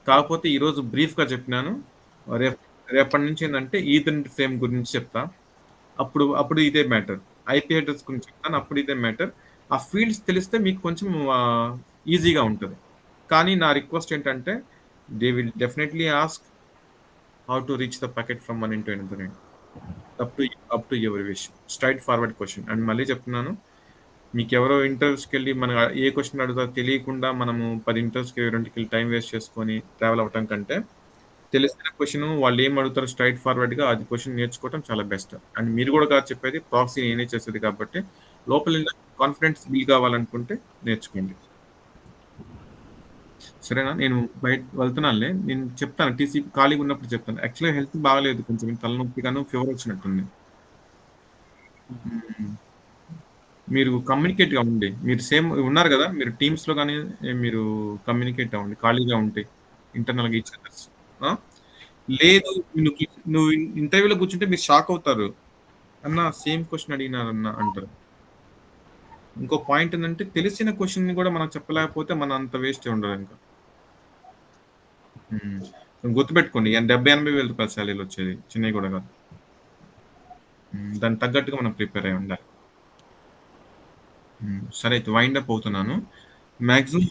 కాకపోతే ఈరోజు బ్రీఫ్గా చెప్పినాను. రేపటి నుంచి ఏంటంటే ఈథర్నెట్ ఫ్రేమ్ గురించి చెప్తా, అప్పుడు ఇదే మ్యాటర్. ఐపీ అడ్రస్ గురించి చెప్తాను, అప్పుడు ఇదే మ్యాటర్. ఆ ఫీల్డ్స్ తెలిస్తే మీకు కొంచెం ఈజీగా ఉంటుంది. కానీ నా రిక్వెస్ట్ ఏంటంటే they will definitely ask how to reach the packet from one into another end. Up to your wish. Straight forward question. And మళ్ళీ చెప్తున్నాను, మీకు ఎవరో ఇంటర్వ్యూస్కి వెళ్ళి మన ఏ క్వశ్చన్ అడుగుతారో తెలియకుండా మనము 10 ఇంటర్వ్యూస్కి 2కి వెళ్ళి టైం వేస్ట్ చేసుకొని ట్రావెల్ అవ్వటం కంటే తెలిసిన క్వశ్చన్ వాళ్ళు ఏం అడుగుతారో స్ట్రైట్ ఫార్వర్డ్గా అది క్వశ్చన్ నేర్చుకోవడం చాలా బెస్ట్. అండ్ మీరు కూడా కాదు చెప్పేది, ప్రాక్సీ నేనే చేసేది కాబట్టి లోపల కాన్ఫిడెన్స్ బిల్ కావాలనుకుంటే నేర్చుకోండి. సరేనా. నేను బయట వెళ్తున్నానులే, నేను చెప్తాను టీసీ ఖాళీగా ఉన్నప్పుడు చెప్తాను. యాక్చువల్గా హెల్త్ బాగాలేదు, కొంచెం తలనొప్పిగాను ఫీవర్ వచ్చినట్టుంది. మీరు కమ్యూనికేట్ అవ్వండి. మీరు సేమ్ ఉన్నారు కదా, మీరు టీమ్స్లో కానీ మీరు కమ్యూనికేట్ అవ్వండి ఖాళీగా ఉంటే ఇంటర్నల్గా ఈచ్ అదర్స్. లేదు నువ్వు ఇంటర్వ్యూలో కూర్చుంటే మీరు షాక్ అవుతారు, అన్న సేమ్ క్వశ్చన్ అడిగినారన్న అంటారు. ఇంకో పాయింట్ ఏంటంటే తెలిసిన క్వశ్చన్ కూడా మనం చెప్పలేకపోతే మన అంత వేస్ట్ ఉండదు. ఇంకా గుర్తుపెట్టుకోండి, 70-80 వేల రూపాయల శాలరీలు వచ్చేది, చిన్నవి కూడా కాదు. దానికి తగ్గట్టుగా మనం ప్రిపేర్ అయి ఉండాలి. సరే అయితే వైండ్ అప్ అవుతున్నాను. మ్యాక్సిమం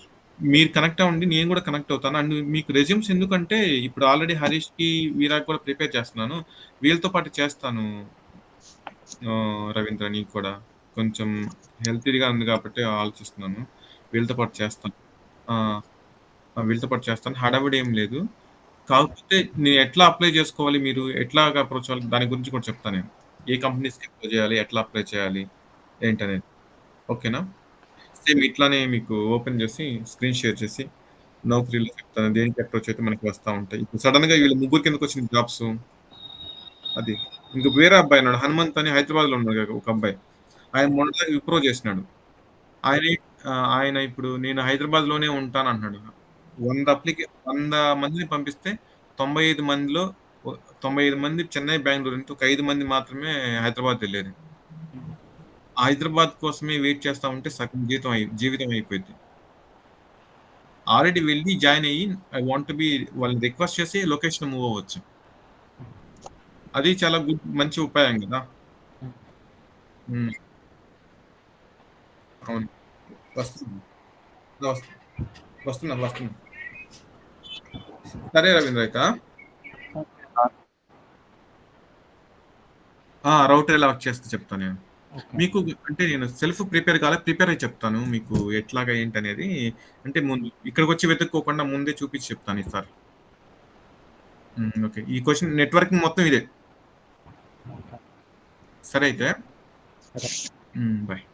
మీరు కనెక్ట్ అవ్వండి, నేను కూడా కనెక్ట్ అవుతాను. అండ్ మీకు రెజ్యూమ్స్ ఎందుకంటే ఇప్పుడు ఆల్రెడీ హరీష్కి వీరాకి కూడా ప్రిపేర్ చేస్తున్నాను, వీళ్ళతో పాటు చేస్తాను. రవీంద్ర నీకు కూడా కొంచెం హెల్తీగా ఉంది కాబట్టి ఆలోచిస్తున్నాను, వీళ్ళతో పాటు చేస్తాను. హడావిడి ఏం లేదు. కాకపోతే నేను ఎట్లా అప్లై చేసుకోవాలి, మీరు ఎట్లా అప్రోచ్ అవ్వాలి దాని గురించి కూడా చెప్తాను. నేను ఏ కంపెనీస్కి అప్లై చేయాలి, ఎట్లా అప్లై చేయాలి ఏంటనేది. ఓకేనా. సేమ్ ఇట్లానే మీకు ఓపెన్ చేసి స్క్రీన్ షేర్ చేసి నౌకరీలో చెప్తాను, దేనికి అప్రోచ్ అయితే మనకి వస్తూ ఉంటాయి. ఇప్పుడు సడన్గా వీళ్ళ ముగ్గురు కిందకి వచ్చిన జాబ్స్ అది. ఇంక వేరే అబ్బాయి ఉన్నాడు హనుమంత్ అని, హైదరాబాద్లో ఉన్నాడు ఒక అబ్బాయి. ఆయన మొన్న విప్రో చేసినాడు. ఆయన ఇప్పుడు నేను హైదరాబాద్లోనే ఉంటాను అంటున్నాడు. 100 మందిని పంపిస్తే 95 మందిలో 95 మంది చెన్నై, బెంగళూరు అంటే ఒక 5 మంది మాత్రమే హైదరాబాద్ వెళ్ళేది. హైదరాబాద్ కోసమే వెయిట్ చేస్తా ఉంటే సగం జీవితం అయిపోయింది. ఆల్రెడీ వెళ్ళి జాయిన్ అయ్యి ఐ వాంట్ బి వాళ్ళని రిక్వెస్ట్ చేసి లొకేషన్ మూవ్ అవ్వచ్చు. అది చాలా మంచి ఉపాయం కదా. అవును, వస్తున్నా. సరే రవీంద్ర అయితే రౌటర్ ఎలా వర్క్ చేస్తే చెప్తాను నేను. ఓకే. మీకు అంటే నేను సెల్ఫ్ ప్రిపేర్ కాలే. ప్రిపేర్ అయ్యి చెప్తాను. మీకు ఎట్లాగా ఏంటనేది. అంటే ముందు ఇక్కడికొచ్చి వెతుక్కోకుండా ముందే చూపించి చెప్తాను ఈసారి. ఓకే. ఈ క్వెషన్ నెట్వర్కింగ్ మొత్తం ఇదే. ఓకే. సరే అయితే. సరే. బాయ్.